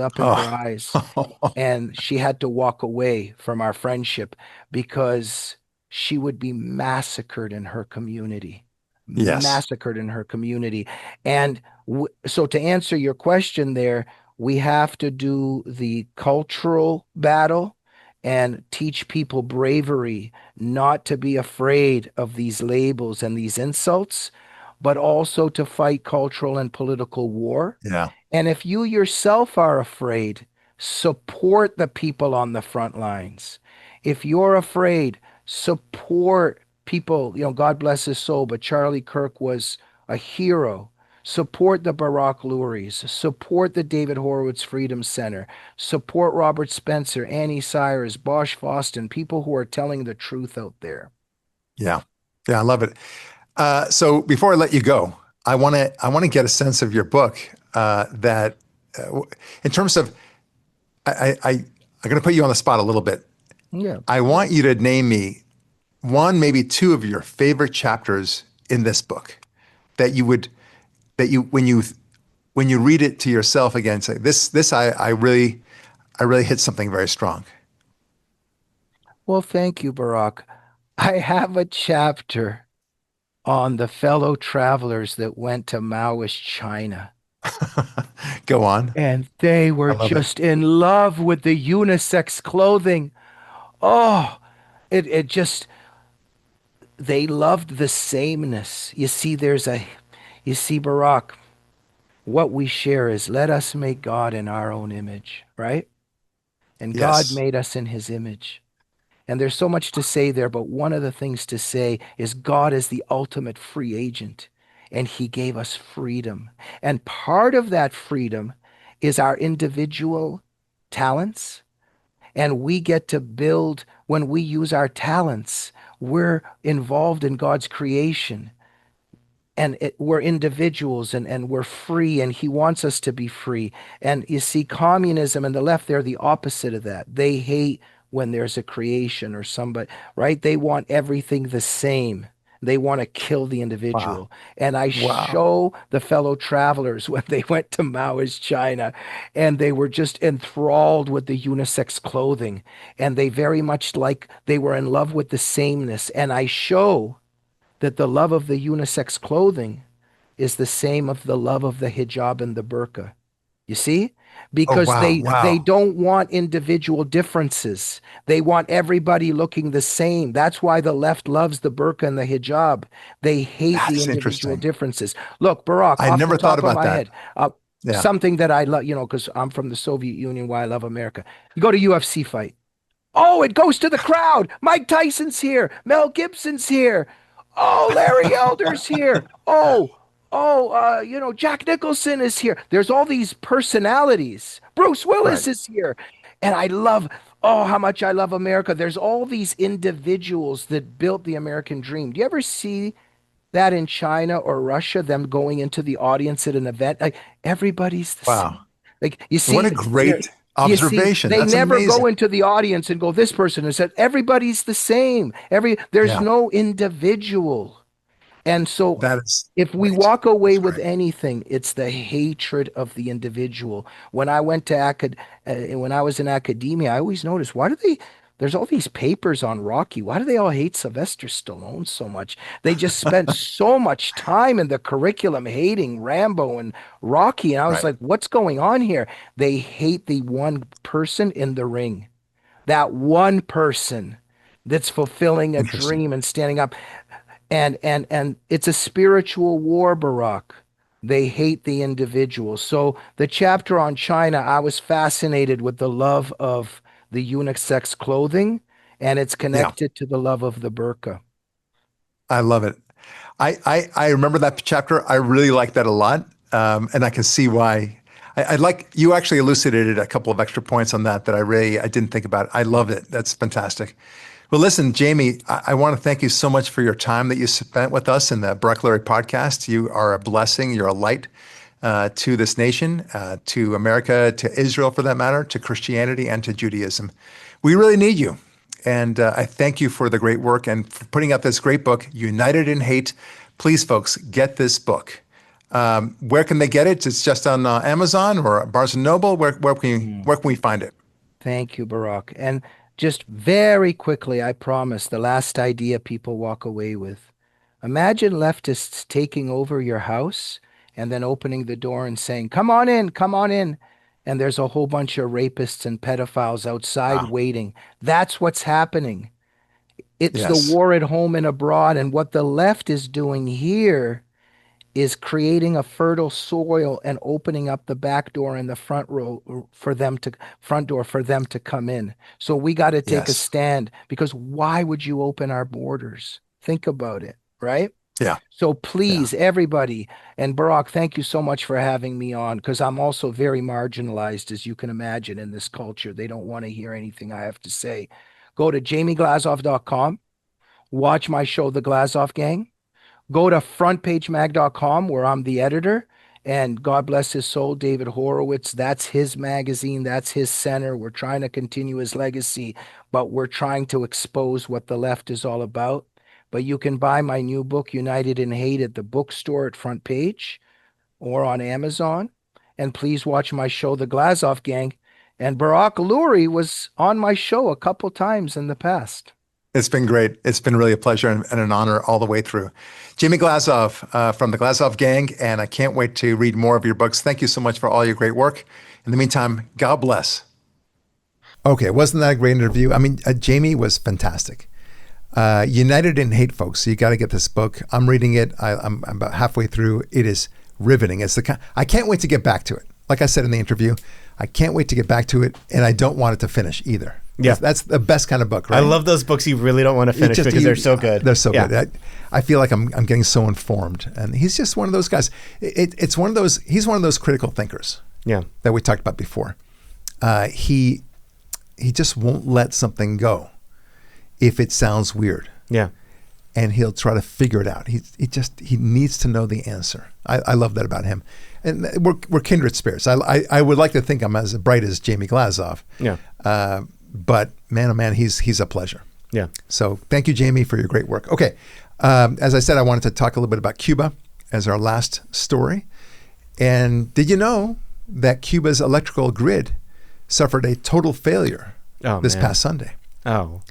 up in her eyes Oh. and she had to walk away from our friendship because she would be massacred in her community. Yes. Massacred in her community. And so, to answer your question there, we have to do the cultural battle and teach people bravery, not to be afraid of these labels and these insults, but also to fight cultural and political war. Yeah. And if you yourself are afraid, support the people on the front lines. If you're afraid, support people. God bless his soul, but Charlie Kirk was a hero. Support the Barak Luries. Support the David Horowitz Freedom Center. Support Robert Spencer, Annie Cyrus, Bosch Foston, people who are telling the truth out there. Yeah. Yeah. I love it. So before I let you go, I want to get a sense of your book that in terms of I'm going to put you on the spot a little bit. Yeah. I want you to name me one, maybe two of your favorite chapters in this book that you when you read it to yourself again, say this I really hit something very strong. Well, thank you, Barak. I have a chapter on the fellow travelers that went to Maoist China. Go on. And they I were love it. just in love with the unisex clothing. Oh, it just, they loved the sameness. You see, Barak, what we share is let us make God in our own image, right? And God Yes. made us in his image. And there's so much to say there, but one of the things to say is God is the ultimate free agent, and he gave us freedom. And part of that freedom is our individual talents, and we get to build when we use our talents. We're involved in God's creation and we're individuals and we're free and he wants us to be free. And you see, communism and the left, they're the opposite of that. They hate when there's a creation or somebody, right? They want everything the same. They want to kill the Wow. individual. And I Wow. show the fellow travelers when they went to Maoist China and they were just enthralled with the unisex clothing. And they very much they were in love with the sameness. And I show that the love of the unisex clothing is the same of the love of the hijab and the burqa. You see? Oh, Because wow. they Wow. don't want individual differences. They want everybody looking the same. That's why the left loves the burqa and the hijab. They hate the That's individual interesting. differences. Look, Barak, I off the never thought top of about my that. head, Yeah. something that I love, because I'm from the Soviet Union, why I love America. You go to UFC fight. Oh, it goes to the crowd. Mike Tyson's here. Mel Gibson's here. Oh, Larry Elder's here. Jack Nicholson is here. There's all these personalities. Bruce Right. Willis is here. And how much I love America. There's all these individuals that built the American dream. Do you ever see that in China or Russia, them going into the audience at an event? Like everybody's the same. Wow. Like you What see, a great you see, observation. they That's never amazing. go into the audience and go, this person has said, everybody's the same. There's Yeah. no individual. And so That is if we great. walk away That's with great. anything, it's the hatred of the individual. When I was in academia, I always noticed, there's all these papers on Rocky. Why do they all hate Sylvester Stallone so much? They just spent so much time in the curriculum hating Rambo and Rocky. And I was Right. like, what's going on here? They hate the one person in the ring, that one person that's fulfilling a Interesting. dream and standing up. And it's a spiritual war, Barak. They hate the individual. So the chapter on China, I was fascinated with the love of the unisex clothing, and it's Yeah, connected to the love of the burqa. I love it. I remember that chapter. I really like that a lot. And I can see why. I like you actually elucidated a couple of extra points on that I didn't think about. I loved it. That's fantastic. Well, listen, Jamie, I want to thank you so much for your time that you spent with us in the Barak Lurie podcast. You are a blessing. You're a light to this nation, to America, to Israel, for that matter, to Christianity and to Judaism. We really need you. And I thank you for the great work and for putting out this great book, United in Hate. Please, folks, get this book. Where can they get it? It's just on Amazon or Barnes and Noble. Where can we find it? Thank you, Barak. And just very quickly, I promise, the last idea people walk away with. Imagine leftists taking over your house and then opening the door and saying, come on in, come on in. And there's a whole bunch of rapists and pedophiles outside Wow. waiting. That's what's happening. It's the Yes. war at home and abroad. And what the left is doing here is creating a fertile soil and opening up the back door and the front door for them to come in. So we got to take a Yes. stand, because why would you open our borders? Think about it, right? Yeah. So Yeah. please, everybody, and Barak, thank you so much for having me on, because I'm also very marginalized, as you can imagine, in this culture. They don't want to hear anything I have to say. Go to jamieglazov.com, watch my show, The Glazov Gang. Go to frontpagemag.com, where I'm the editor, and God bless his soul, David Horowitz. That's his magazine. That's his center. We're trying to continue his legacy, but we're trying to expose what the left is all about. But you can buy my new book, United in Hate, at the bookstore at Front Page or on Amazon. And please watch my show, The Glazov Gang. And Barak Lurie was on my show a couple times in the past. It's been great. It's been really a pleasure and an honor all the way through. Jamie Glazov from the Glazov Gang, and I can't wait to read more of your books. Thank you so much for all your great work. In the meantime, God bless. Okay, wasn't that a great interview? I mean, Jamie was fantastic. United in Hate, folks. So you got to get this book. I'm reading it. I'm about halfway through. It is riveting. I can't wait to get back to it. Like I said in the interview, I can't wait to get back to it, and I don't want it to finish either. Yeah. That's the best kind of book, right? I love those books you really don't want to finish because they're so good. They're so Yeah. good. I feel like I'm getting so informed, and he's just one of those guys. It's one of those. He's one of those critical thinkers. Yeah. That we talked about before. He just won't let something go if it sounds weird. Yeah. And he'll try to figure it out. He needs to know the answer. I love that about him. And we're kindred spirits. I would like to think I'm as bright as Jamie Glazov. Yeah. But man, oh man, he's a pleasure. Yeah. So thank you, Jamie, for your great work. Okay. As I said, I wanted to talk a little bit about Cuba as our last story. And did you know that Cuba's electrical grid suffered a total failure this past Sunday? Oh.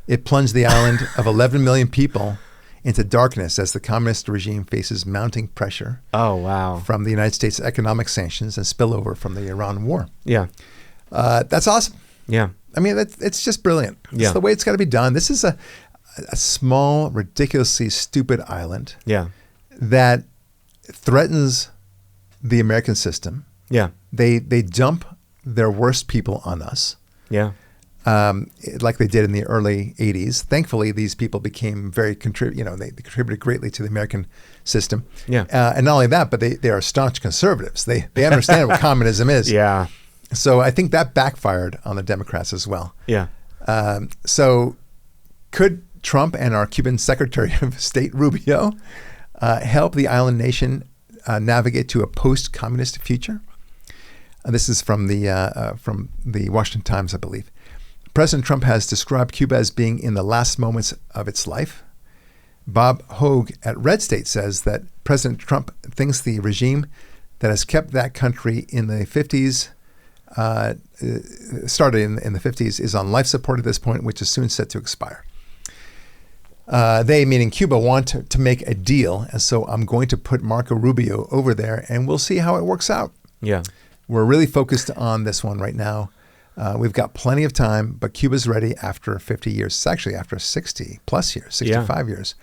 It plunged the island of 11 million people into darkness as the communist regime faces mounting pressure Oh, wow. from the United States economic sanctions and spillover from the Iran war. Yeah. That's awesome. Yeah. I mean, it's just brilliant. Yeah. It's the way it's got to be done. This is a small, ridiculously stupid island Yeah. that threatens the American system. Yeah. They dump their worst people on us. Yeah. Like they did in the early 80s. Thankfully, these people became they contributed greatly to the American system. Yeah. And not only that, but they are staunch conservatives. They understand what communism is. Yeah. So I think that backfired on the Democrats as well. Yeah. So could Trump and our Cuban Secretary of State, Rubio, help the island nation navigate to a post-communist future? This is from the Washington Times, I believe. President Trump has described Cuba as being in the last moments of its life. Bob Hogue at Red State says that President Trump thinks the regime that has kept that country in the 50s, started in the 50s, is on life support at this point, which is soon set to expire. They, meaning Cuba, want to make a deal, and so I'm going to put Marco Rubio over there, and we'll see how it works out. Yeah. We're really focused on this one right now. We've got plenty of time, but Cuba's ready after 50 years. It's actually after 60 plus years, 65 years.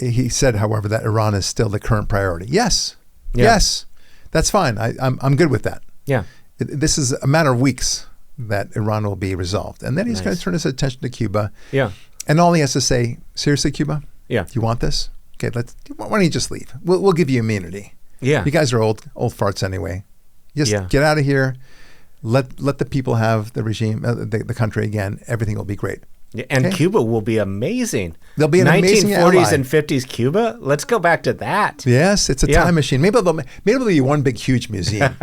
He said, however, that Iran is still the current priority. Yes. Yeah. Yes. That's fine. I'm good with that. Yeah. This is a matter of weeks that Iran will be resolved. And then he's going to turn his attention to Cuba. Yeah. And all he has to say, seriously, Cuba? Yeah. You want this? Okay, why don't you just leave? We'll give you immunity. Yeah. You guys are old farts anyway. Just get out of here. Let the people have the regime, the country again. Everything will be great. Yeah, and Cuba will be amazing. They'll be an amazing 1940s ally. and 50s Cuba. Let's go back to that. Yes, it's a time machine. Maybe they'll be one big, huge museum.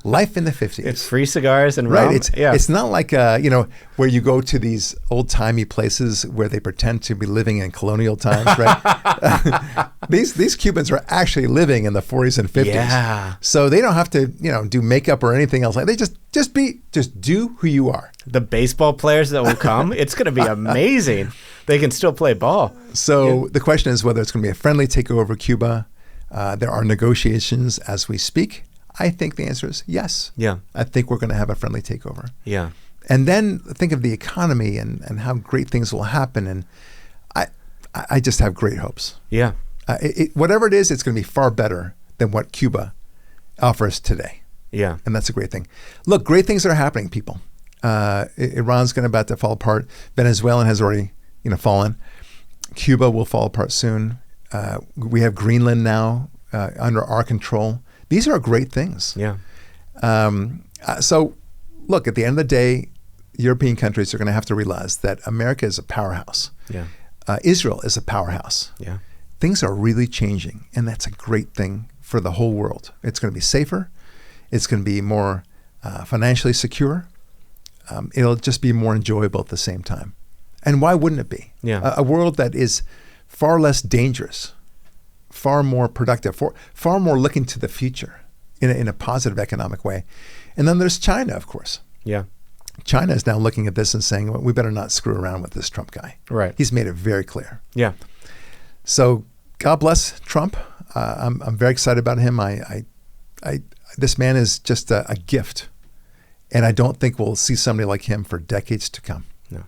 Life in the 50s. It's free cigars and right. rum. It's not like where you go to these old timey places where they pretend to be living in colonial times. Right. These Cubans are actually living in the 40s and 50s. Yeah. So they don't have to do makeup or anything else. Like they just do who you are. The baseball players that will come, it's going to be amazing. They can still play ball. So the question is whether it's going to be a friendly takeover of Cuba. There are negotiations as we speak. I think the answer is yes. Yeah. I think we're going to have a friendly takeover. Yeah. And then think of the economy and how great things will happen. And I just have great hopes. Yeah. Whatever it is, it's going to be far better than what Cuba offers today. Yeah. And that's a great thing. Look, great things are happening, people. Iran's about to fall apart. Venezuela has already, fallen. Cuba will fall apart soon. We have Greenland now under our control. These are great things. Yeah. So, look, at the end of the day, European countries are going to have to realize that America is a powerhouse. Yeah. Israel is a powerhouse. Yeah. Things are really changing, and that's a great thing for the whole world. It's going to be safer. It's going to be more financially secure. It'll just be more enjoyable at the same time. And why wouldn't it be? Yeah. A world that is far less dangerous, far more productive, far more looking to the future in a positive economic way. And then there's China, of course. Yeah. China is now looking at this and saying, well, we better not screw around with this Trump guy. Right. He's made it very clear. Yeah. So God bless Trump. I'm very excited about him. This man is just a gift. And I don't think we'll see somebody like him for decades to come. No.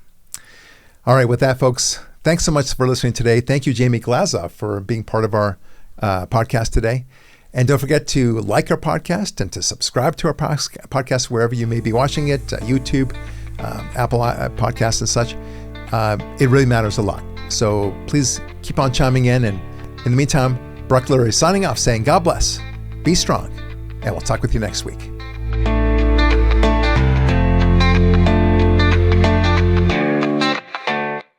All right. With that, folks, thanks so much for listening today. Thank you, Jamie Glazov, for being part of our podcast today. And don't forget to like our podcast and to subscribe to our podcast wherever you may be watching it, YouTube, Apple Podcasts and such. It really matters a lot. So please keep on chiming in. And in the meantime, Barak Lurie signing off saying, God bless, be strong, and we'll talk with you next week.